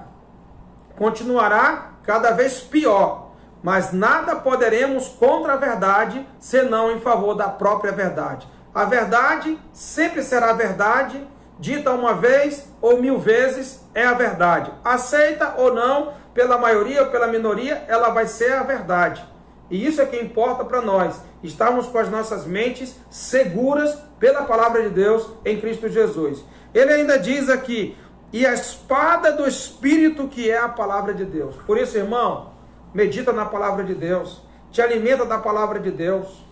continuará cada vez pior. Mas nada poderemos contra a verdade, senão em favor da própria verdade. A verdade sempre será verdade, dita uma vez ou 1000 vezes, é a verdade. Aceita ou não, pela maioria ou pela minoria, ela vai ser a verdade. E isso é que importa para nós, estarmos com as nossas mentes seguras pela palavra de Deus em Cristo Jesus. Ele ainda diz aqui, e a espada do Espírito, que é a palavra de Deus. Por isso, irmão, medita na palavra de Deus, te alimenta da palavra de Deus,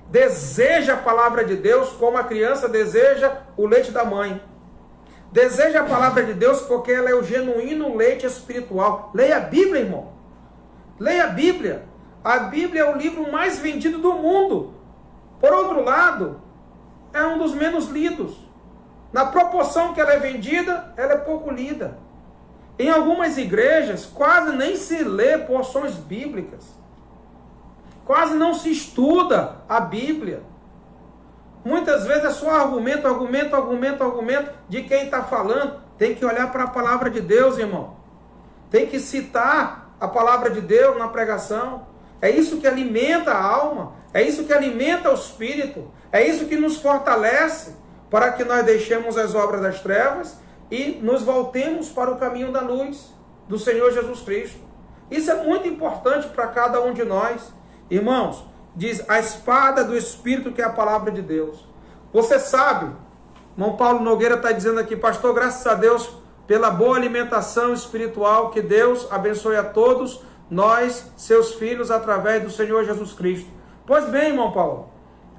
deseja a palavra de Deus como a criança deseja o leite da mãe. Deseja a palavra de Deus porque ela é o genuíno leite espiritual. Leia a Bíblia, irmão. Leia a Bíblia. A Bíblia é o livro mais vendido do mundo. Por outro lado, é um dos menos lidos. Na proporção que ela é vendida, ela é pouco lida. Em algumas igrejas, quase nem se lê porções bíblicas. Quase não se estuda a Bíblia. Muitas vezes é só argumento de quem está falando. Tem que olhar para a palavra de Deus, irmão. Tem que citar a palavra de Deus na pregação. É isso que alimenta a alma. É isso que alimenta o espírito. É isso que nos fortalece para que nós deixemos as obras das trevas e nos voltemos para o caminho da luz do Senhor Jesus Cristo. Isso é muito importante para cada um de nós. Irmãos, diz a espada do Espírito, que é a palavra de Deus. Você sabe, irmão Paulo Nogueira está dizendo aqui, pastor, graças a Deus pela boa alimentação espiritual, que Deus abençoe a todos nós, seus filhos, através do Senhor Jesus Cristo. Pois bem, irmão Paulo,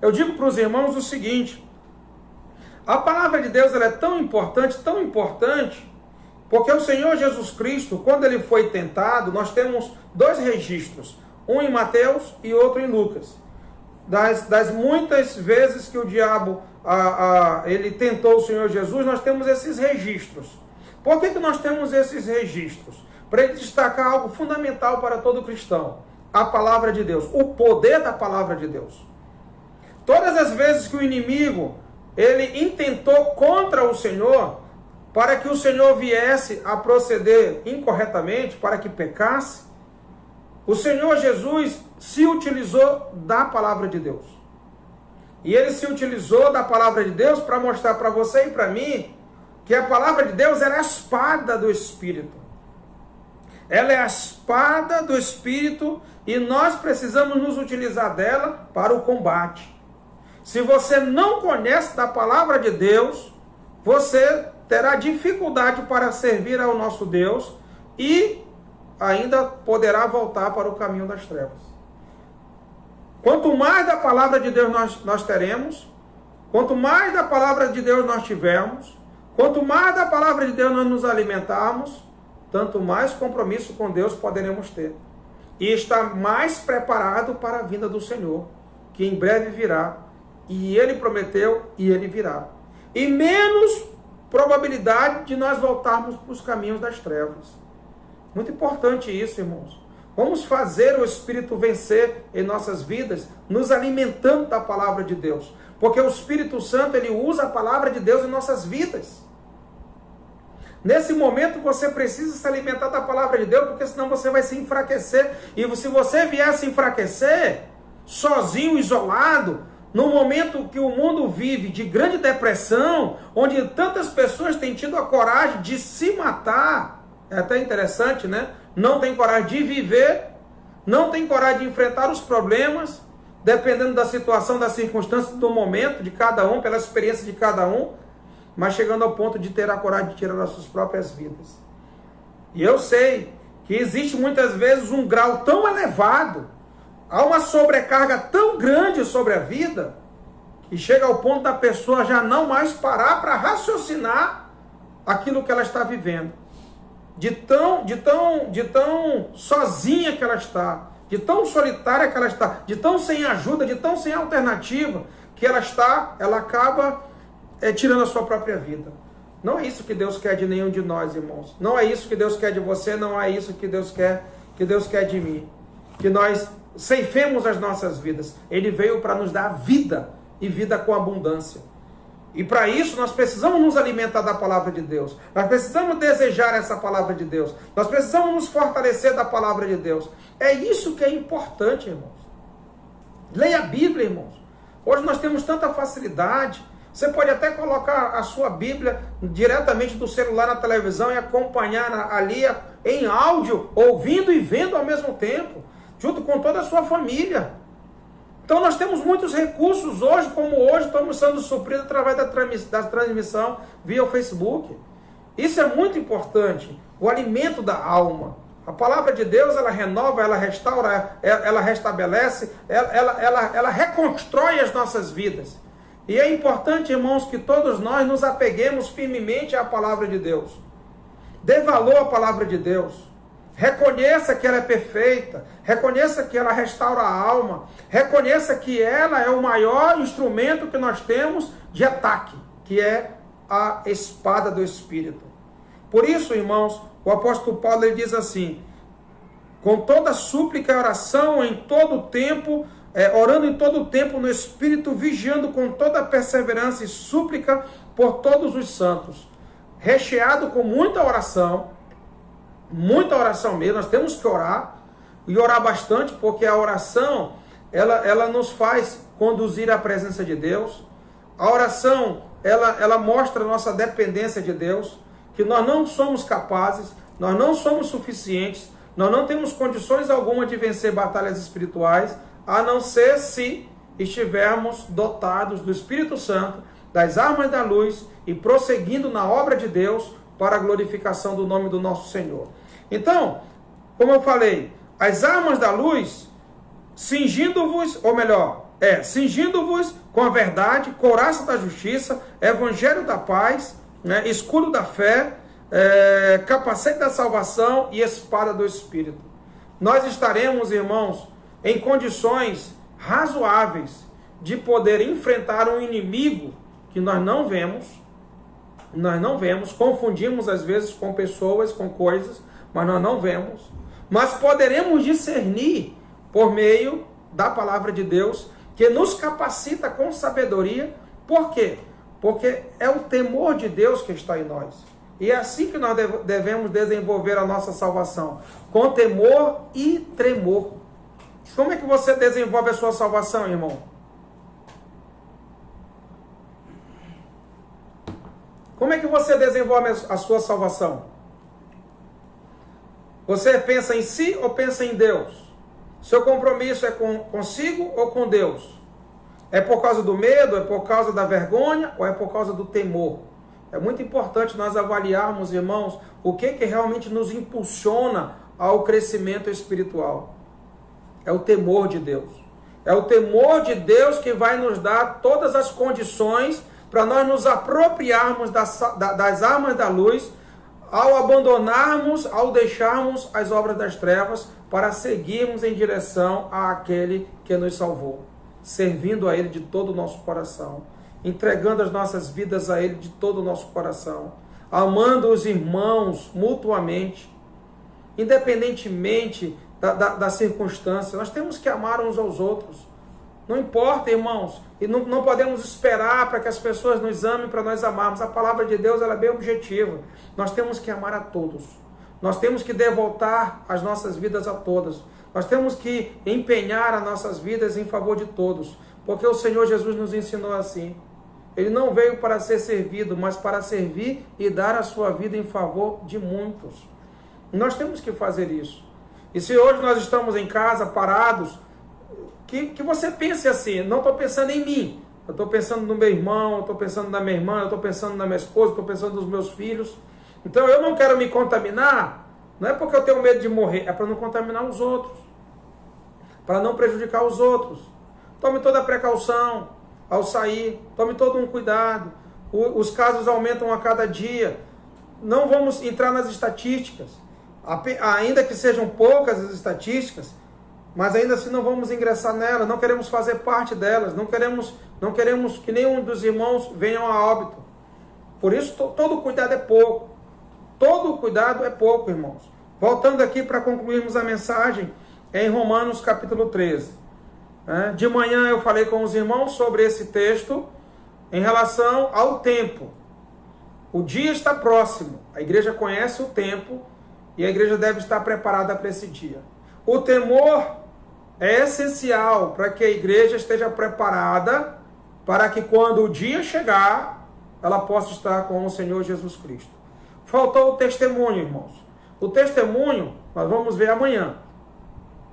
eu digo para os irmãos o seguinte: a palavra de Deus ela é tão importante, porque o Senhor Jesus Cristo, quando ele foi tentado, nós temos 2 registros, um em Mateus e outro em Lucas. Das muitas vezes que o diabo ele tentou o Senhor Jesus, nós temos esses registros. Por que nós temos esses registros? Para ele destacar algo fundamental para todo cristão: a palavra de Deus, o poder da palavra de Deus. Todas as vezes que o inimigo ele intentou contra o Senhor, para que o Senhor viesse a proceder incorretamente, para que pecasse, o Senhor Jesus se utilizou da palavra de Deus. E ele se utilizou da palavra de Deus para mostrar para você e para mim que a palavra de Deus era a espada do Espírito. Ela é a espada do Espírito e nós precisamos nos utilizar dela para o combate. Se você não conhece da palavra de Deus, você terá dificuldade para servir ao nosso Deus e ainda poderá voltar para o caminho das trevas. Quanto mais da palavra de Deus nós teremos, quanto mais da palavra de Deus nós tivermos, quanto mais da palavra de Deus nós nos alimentarmos, tanto mais compromisso com Deus poderemos ter. E estar mais preparado para a vinda do Senhor, que em breve virá. E ele prometeu e ele virá. E menos probabilidade de nós voltarmos para os caminhos das trevas. Muito importante isso, irmãos. Vamos fazer o Espírito vencer em nossas vidas, nos alimentando da palavra de Deus. Porque o Espírito Santo, ele usa a palavra de Deus em nossas vidas. Nesse momento você precisa se alimentar da palavra de Deus, porque senão você vai se enfraquecer. E se você vier se enfraquecer, sozinho, isolado, no momento que o mundo vive de grande depressão, onde tantas pessoas têm tido a coragem de se matar, é até interessante, né? Não tem coragem de viver, não tem coragem de enfrentar os problemas, dependendo da situação, da circunstância, do momento de cada um, pela experiência de cada um, mas chegando ao ponto de ter a coragem de tirar as suas próprias vidas. E eu sei que existe muitas vezes um grau tão elevado, há uma sobrecarga tão grande sobre a vida, que chega ao ponto da pessoa já não mais parar para raciocinar aquilo que ela está vivendo. De tão sozinha que ela está, de tão solitária que ela está, de tão sem ajuda, de tão sem alternativa que ela está, ela acaba tirando a sua própria vida. Não é isso que Deus quer de nenhum de nós, irmãos. Não é isso que Deus quer de você, não é isso que Deus quer de mim. Que nós ceifemos as nossas vidas. Ele veio para nos dar vida, e vida com abundância. E para isso nós precisamos nos alimentar da palavra de Deus. Nós precisamos desejar essa palavra de Deus. Nós precisamos nos fortalecer da palavra de Deus. É isso que é importante, irmãos. Leia a Bíblia, irmãos. Hoje nós temos tanta facilidade. Você pode até colocar a sua Bíblia diretamente do celular na televisão e acompanhar ali em áudio, ouvindo e vendo ao mesmo tempo, junto com toda a sua família. Então nós temos muitos recursos hoje, como hoje estamos sendo supridos através da transmissão via o Facebook. Isso é muito importante, o alimento da alma. A palavra de Deus, ela renova, ela restaura, ela restabelece, ela reconstrói as nossas vidas. E é importante, irmãos, que todos nós nos apeguemos firmemente à palavra de Deus. Dê valor à palavra de Deus. Reconheça que ela é perfeita, reconheça que ela restaura a alma, reconheça que ela é o maior instrumento que nós temos de ataque, que é a espada do Espírito. Por isso, irmãos, o apóstolo Paulo ele diz assim: com toda súplica e oração em todo o tempo, orando em todo o tempo no Espírito, vigiando com toda perseverança e súplica por todos os santos, recheado com muita oração mesmo. Nós temos que orar, e orar bastante, porque a oração, ela nos faz conduzir à presença de Deus. A oração, ela mostra a nossa dependência de Deus, que nós não somos capazes, nós não somos suficientes, nós não temos condições alguma de vencer batalhas espirituais, a não ser se estivermos dotados do Espírito Santo, das armas da luz e prosseguindo na obra de Deus para a glorificação do nome do nosso Senhor. Então, como eu falei, as armas da luz, cingindo-vos com a verdade, couraça da justiça, evangelho da paz, escudo da fé, capacete da salvação e espada do Espírito. Nós estaremos, irmãos, em condições razoáveis de poder enfrentar um inimigo que nós não vemos, confundimos às vezes com pessoas, com coisas, mas nós não vemos, mas poderemos discernir por meio da palavra de Deus, que nos capacita com sabedoria. Por quê? Porque é o temor de Deus que está em nós. E é assim que nós devemos desenvolver a nossa salvação, com temor e tremor. Como é que você desenvolve a sua salvação, irmão? Como é que você desenvolve a sua salvação? Você pensa em si ou pensa em Deus? Seu compromisso é consigo ou com Deus? É por causa do medo, é por causa da vergonha ou é por causa do temor? É muito importante nós avaliarmos, irmãos, o que realmente nos impulsiona ao crescimento espiritual. É o temor de Deus. É o temor de Deus que vai nos dar todas as condições para nós nos apropriarmos das armas da luz, ao abandonarmos, ao deixarmos as obras das trevas, para seguirmos em direção àquele que nos salvou, servindo a Ele de todo o nosso coração, entregando as nossas vidas a Ele de todo o nosso coração, amando os irmãos mutuamente, independentemente da circunstância. Nós temos que amar uns aos outros. Não importa, irmãos, e não podemos esperar para que as pessoas nos amem para nós amarmos. A palavra de Deus ela é bem objetiva. Nós temos que amar a todos. Nós temos que devotar as nossas vidas a todos. Nós temos que empenhar as nossas vidas em favor de todos. Porque o Senhor Jesus nos ensinou assim. Ele não veio para ser servido, mas para servir e dar a sua vida em favor de muitos. Nós temos que fazer isso. E se hoje nós estamos em casa parados, que você pense assim, não estou pensando em mim, eu estou pensando no meu irmão, eu estou pensando na minha irmã, eu estou pensando na minha esposa, estou pensando nos meus filhos. Então eu não quero me contaminar, não é porque eu tenho medo de morrer, é para não contaminar os outros, para não prejudicar os outros. Tome toda a precaução ao sair, tome todo um cuidado. Os casos aumentam a cada dia. Não vamos entrar nas estatísticas, ainda que sejam poucas as estatísticas, mas ainda assim não vamos ingressar nelas, não queremos fazer parte delas, não queremos que nenhum dos irmãos venham a óbito. Por isso, todo cuidado é pouco. Todo cuidado é pouco, irmãos. Voltando aqui para concluirmos a mensagem, em Romanos capítulo 13. De manhã eu falei com os irmãos sobre esse texto em relação ao tempo. O dia está próximo, a igreja conhece o tempo e a igreja deve estar preparada para esse dia. O temor é essencial para que a igreja esteja preparada para que quando o dia chegar, ela possa estar com o Senhor Jesus Cristo. Faltou o testemunho, irmãos. O testemunho nós vamos ver amanhã,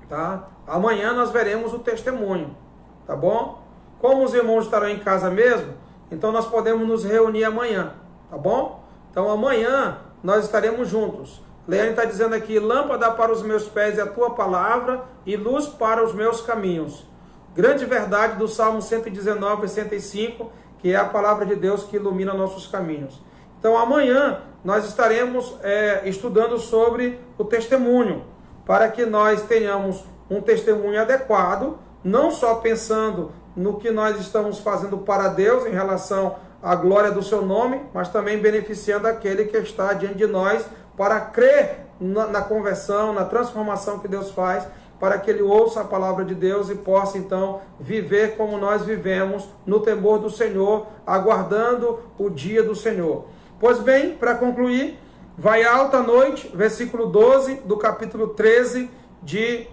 tá? Amanhã nós veremos o testemunho, tá bom? Como os irmãos estarão em casa mesmo, então nós podemos nos reunir amanhã, tá bom? Então amanhã nós estaremos juntos. Leandro está dizendo aqui, lâmpada para os meus pés é a tua palavra e luz para os meus caminhos. Grande verdade do Salmo 119 e 105, que é a palavra de Deus que ilumina nossos caminhos. Então amanhã nós estaremos estudando sobre o testemunho, para que nós tenhamos um testemunho adequado, não só pensando no que nós estamos fazendo para Deus em relação à glória do seu nome, mas também beneficiando aquele que está diante de nós para crer na conversão, na transformação que Deus faz, para que ele ouça a palavra de Deus e possa então viver como nós vivemos no temor do Senhor, aguardando o dia do Senhor. Pois bem, para concluir, vai alta a noite, versículo 12 do capítulo 13 de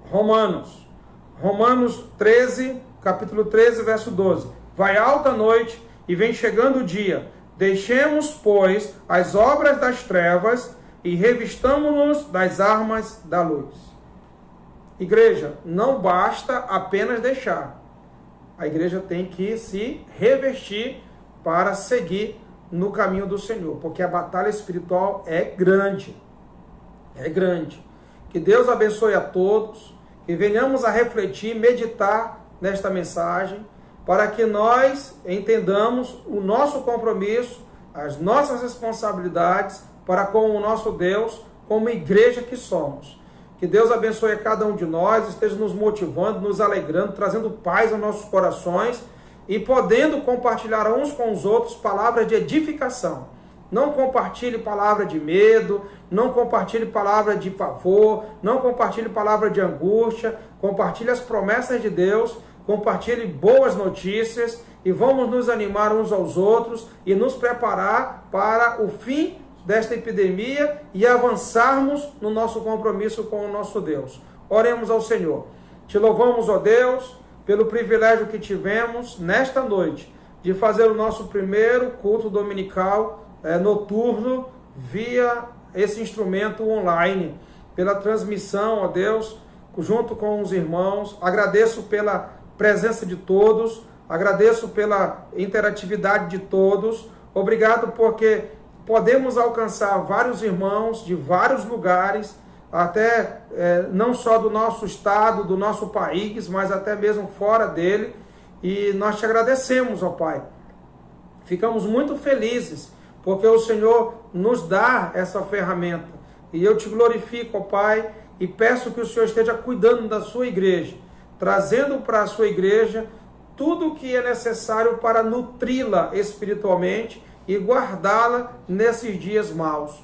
Romanos. Romanos 13, capítulo 13, verso 12. Vai alta a noite e vem chegando o dia. Deixemos, pois, as obras das trevas e revistamo-nos das armas da luz. Igreja, não basta apenas deixar. A igreja tem que se revestir para seguir no caminho do Senhor, porque a batalha espiritual é grande. É grande. Que Deus abençoe a todos, que venhamos a refletir, meditar nesta mensagem, para que nós entendamos o nosso compromisso, as nossas responsabilidades para com o nosso Deus, como igreja que somos. Que Deus abençoe a cada um de nós, esteja nos motivando, nos alegrando, trazendo paz aos nossos corações e podendo compartilhar uns com os outros palavras de edificação. Não compartilhe palavra de medo, não compartilhe palavra de pavor, não compartilhe palavra de angústia, compartilhe as promessas de Deus, compartilhe boas notícias e vamos nos animar uns aos outros e nos preparar para o fim desta epidemia e avançarmos no nosso compromisso com o nosso Deus. Oremos ao Senhor. Te louvamos, ó Deus, pelo privilégio que tivemos nesta noite de fazer o nosso primeiro culto dominical noturno via esse instrumento online, pela transmissão, ó Deus, junto com os irmãos. Agradeço pela presença de todos, agradeço pela interatividade de todos. Obrigado porque podemos alcançar vários irmãos de vários lugares, até não só do nosso estado, do nosso país, mas até mesmo fora dele. E nós te agradecemos, ó Pai. Ficamos muito felizes porque o Senhor nos dá essa ferramenta. E eu te glorifico, ó Pai, e peço que o Senhor esteja cuidando da sua igreja, trazendo para a sua igreja tudo o que é necessário para nutri-la espiritualmente e guardá-la nesses dias maus.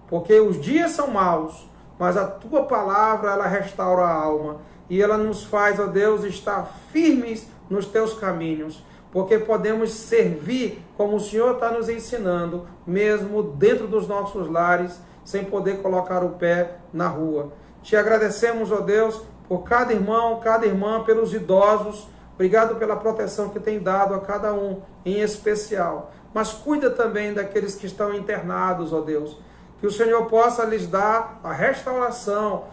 Porque os dias são maus, mas a tua palavra, ela restaura a alma e ela nos faz, ó Deus, estar firmes nos teus caminhos, porque podemos servir como o Senhor está nos ensinando, mesmo dentro dos nossos lares, sem poder colocar o pé na rua. Te agradecemos, ó Deus, por cada irmão, cada irmã, pelos idosos. Obrigado pela proteção que tem dado a cada um, em especial. Mas cuida também daqueles que estão internados, ó Deus. Que o Senhor possa lhes dar a restauração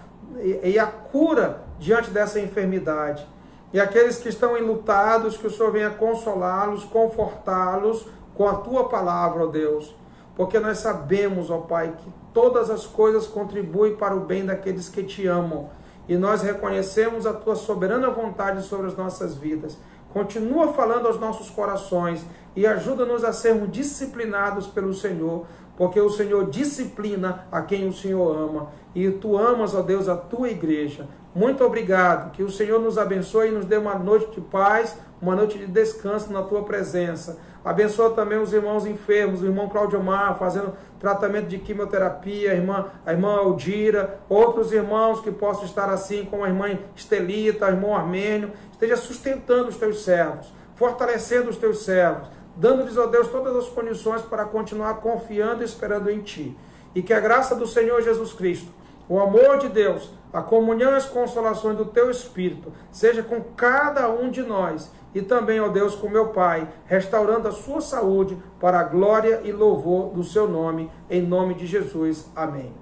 e a cura diante dessa enfermidade. E aqueles que estão enlutados, que o Senhor venha consolá-los, confortá-los com a Tua palavra, ó Deus. Porque nós sabemos, ó Pai, que todas as coisas contribuem para o bem daqueles que Te amam. E nós reconhecemos a Tua soberana vontade sobre as nossas vidas. Continua falando aos nossos corações e ajuda-nos a sermos disciplinados pelo Senhor, porque o Senhor disciplina a quem o Senhor ama. E Tu amas, ó Deus, a Tua igreja. Muito obrigado. Que o Senhor nos abençoe e nos dê uma noite de paz, uma noite de descanso na Tua presença. Abençoa também os irmãos enfermos, o irmão Claudio Mar fazendo tratamento de quimioterapia, a irmã Aldira, outros irmãos que possam estar assim, como a irmã Estelita, o irmão Armênio. Esteja sustentando os Teus servos, fortalecendo os Teus servos, dando-lhes, ó Deus, todas as condições para continuar confiando e esperando em Ti. E que a graça do Senhor Jesus Cristo, o amor de Deus, a comunhão e as consolações do Teu Espírito, seja com cada um de nós, e também, ó Deus, com meu Pai, restaurando a sua saúde para a glória e louvor do Seu nome, em nome de Jesus. Amém.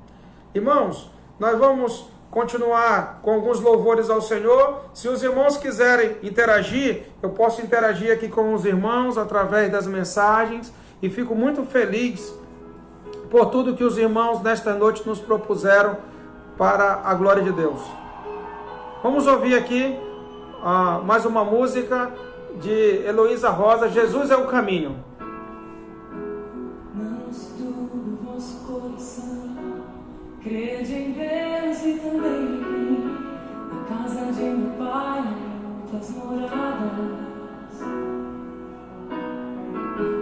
Irmãos, nós vamos continuar com alguns louvores ao Senhor. Se os irmãos quiserem interagir, eu posso interagir aqui com os irmãos através das mensagens, e fico muito feliz por tudo que os irmãos nesta noite nos propuseram para a glória de Deus. Vamos ouvir aqui mais uma música de Heloísa Rosa, Jesus é o Caminho. Não se turbe o vosso coração, crede em Deus e também em mim. Na casa de meu Pai há muitas moradas.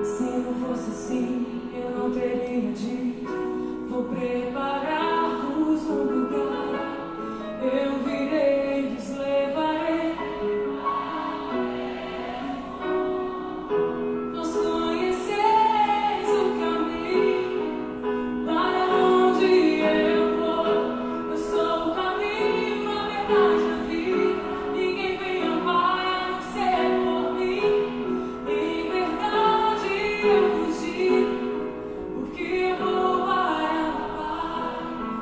Se não fosse assim, eu não teria dito, vou preparar-vos um lugar. Eu virei, vos levarei. Vós conheceis o caminho para onde eu vou. Eu sou o caminho, a verdade, a vida. Ninguém vem ao Pai a não ser por mim. Em verdade eu vos digo, porque eu vou para o Pai.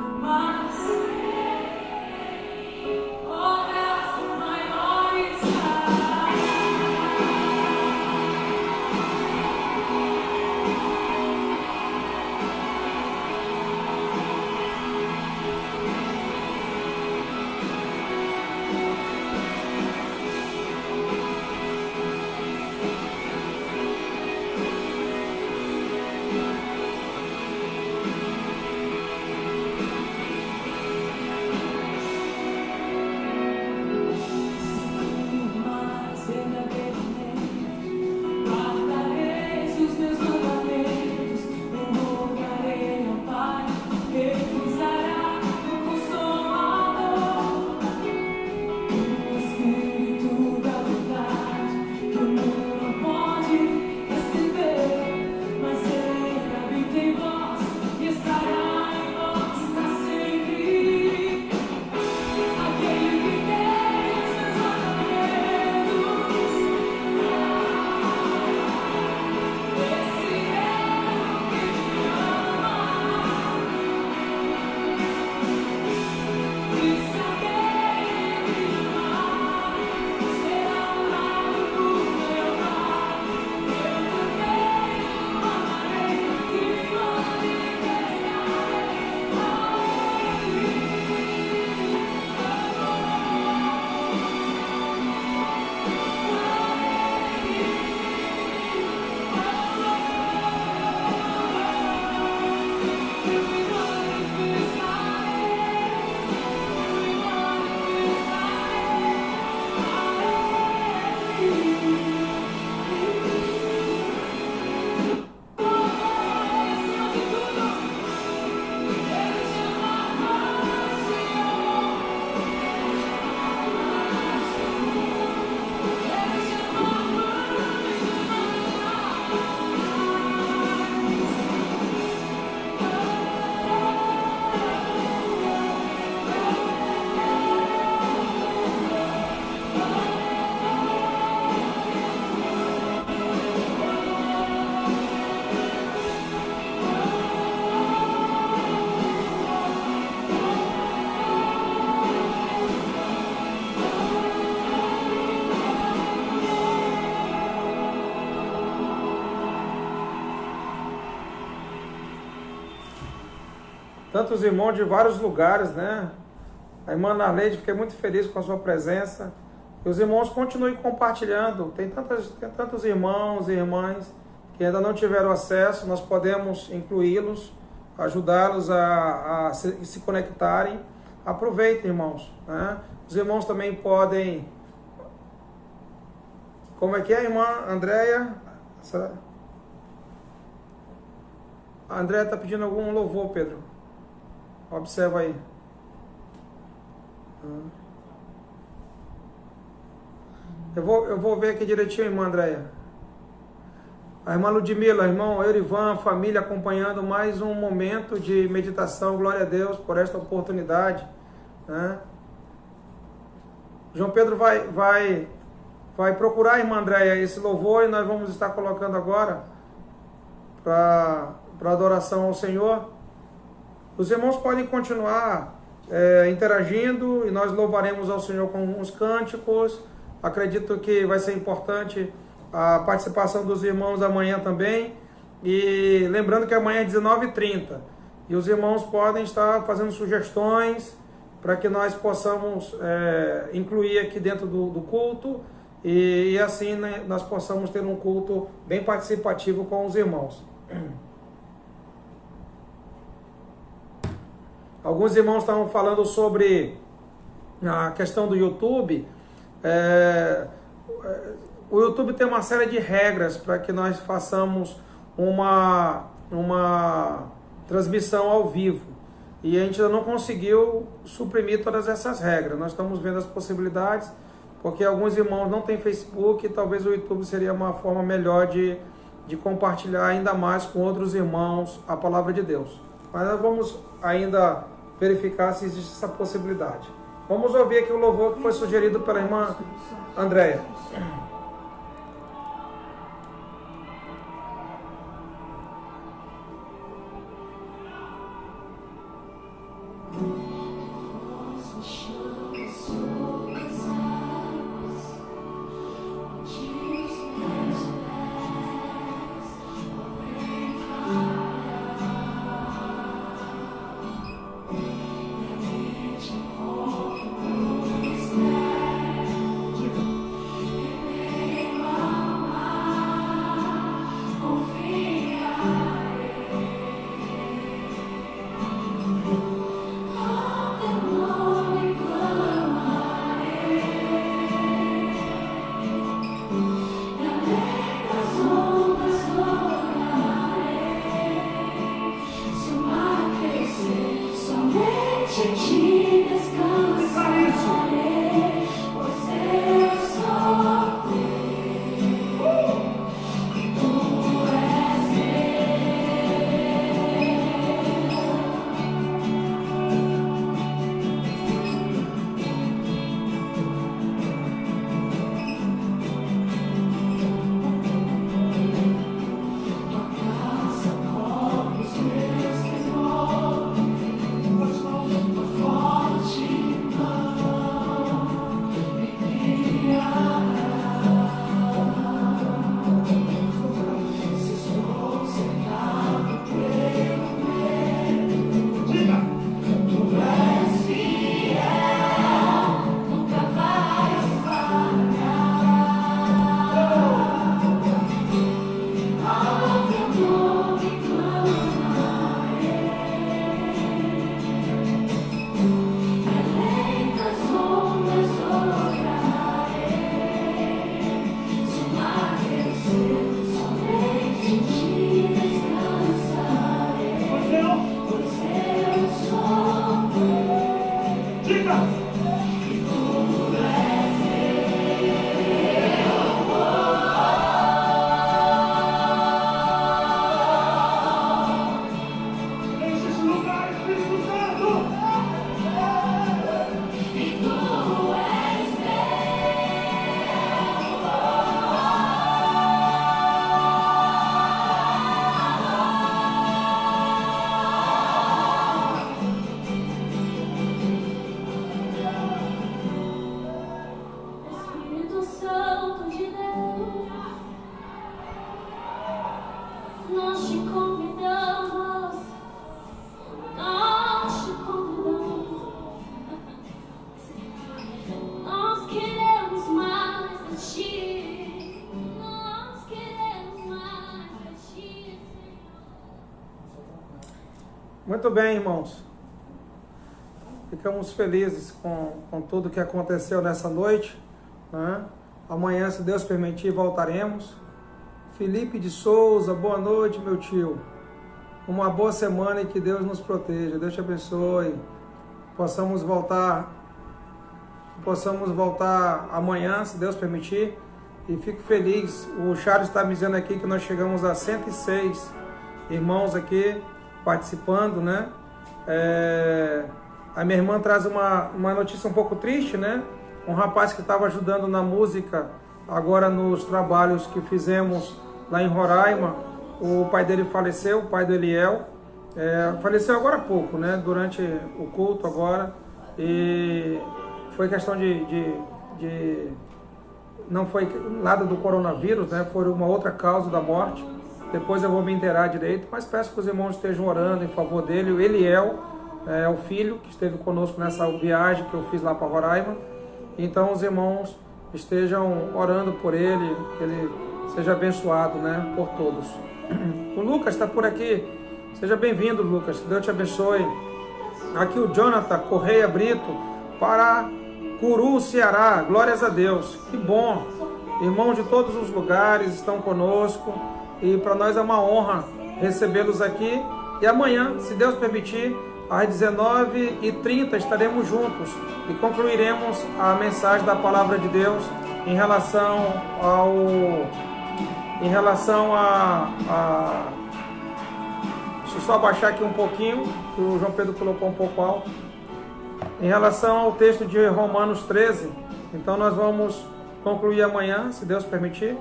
tantos irmãos de vários lugares, né? A irmã Narleide, fiquei muito feliz com a sua presença. E os irmãos continuem compartilhando. Tem tantos irmãos e irmãs que ainda não tiveram acesso, nós podemos incluí-los, ajudá-los a se conectarem. Aproveitem, irmãos, né? Os irmãos também podem... Como é que é, irmã Andréia? A Andréia está pedindo algum louvor, Pedro. Observa aí. Eu vou ver aqui direitinho, irmã Andréia. A irmã Ludmila, irmão Eurivan, família, acompanhando mais um momento de meditação. Glória a Deus por esta oportunidade, né? João Pedro vai procurar, irmã Andréia, esse louvor, e nós vamos estar colocando agora para adoração ao Senhor. Os irmãos podem continuar interagindo, e nós louvaremos ao Senhor com os cânticos. Acredito que vai ser importante a participação dos irmãos amanhã também. E lembrando que amanhã é 19h30. E os irmãos podem estar fazendo sugestões para que nós possamos incluir aqui dentro do culto. E assim, né, nós possamos ter um culto bem participativo com os irmãos. Alguns irmãos estavam falando sobre a questão do YouTube. O YouTube tem uma série de regras para que nós façamos uma transmissão ao vivo. E a gente ainda não conseguiu suprimir todas essas regras. Nós estamos vendo as possibilidades, porque alguns irmãos não têm Facebook, e talvez o YouTube seria uma forma melhor de compartilhar ainda mais com outros irmãos a palavra de Deus. Mas nós vamos ainda verificar se existe essa possibilidade. Vamos ouvir aqui o louvor que foi sugerido pela irmã Andréia. Muito bem, irmãos. Ficamos felizes com tudo que aconteceu nessa noite, né? Amanhã, se Deus permitir, voltaremos. Felipe de Souza, boa noite, meu tio. Uma boa semana e que Deus nos proteja. Deus te abençoe. Possamos voltar amanhã, se Deus permitir. E fico feliz. O Charles está me dizendo aqui que nós chegamos a 106 irmãos aqui participando, né? A minha irmã traz uma notícia um pouco triste, né? Um rapaz que estava ajudando na música, agora nos trabalhos que fizemos lá em Roraima, o pai dele faleceu, o pai do Eliel, faleceu agora há pouco, né? Durante o culto agora, e foi questão não foi nada do coronavírus, né? Foi uma outra causa da morte. Depois eu vou me inteirar direito, mas peço que os irmãos estejam orando em favor dele. O Eliel é o filho que esteve conosco nessa viagem que eu fiz lá para Roraima. Então os irmãos estejam orando por ele, que ele seja abençoado, né, por todos. O Lucas está por aqui. Seja bem-vindo, Lucas. Deus te abençoe. Aqui o Jonathan Correia Brito, para Curu, Ceará. Glórias a Deus. Que bom. Irmãos de todos os lugares estão conosco. E para nós é uma honra recebê-los aqui. E amanhã, se Deus permitir, às 19h30 estaremos juntos e concluiremos a mensagem da Palavra de Deus em relação a deixa eu só abaixar aqui um pouquinho, que o João Pedro colocou um pouco alto. Em relação ao texto de Romanos 13, então nós vamos concluir amanhã, se Deus permitir,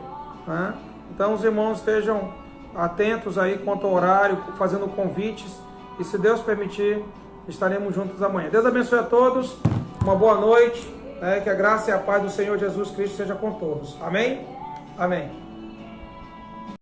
né? Então os irmãos estejam atentos aí quanto ao horário, fazendo convites, e se Deus permitir, estaremos juntos amanhã. Deus abençoe a todos, uma boa noite, que a graça e a paz do Senhor Jesus Cristo seja com todos. Amém? Amém.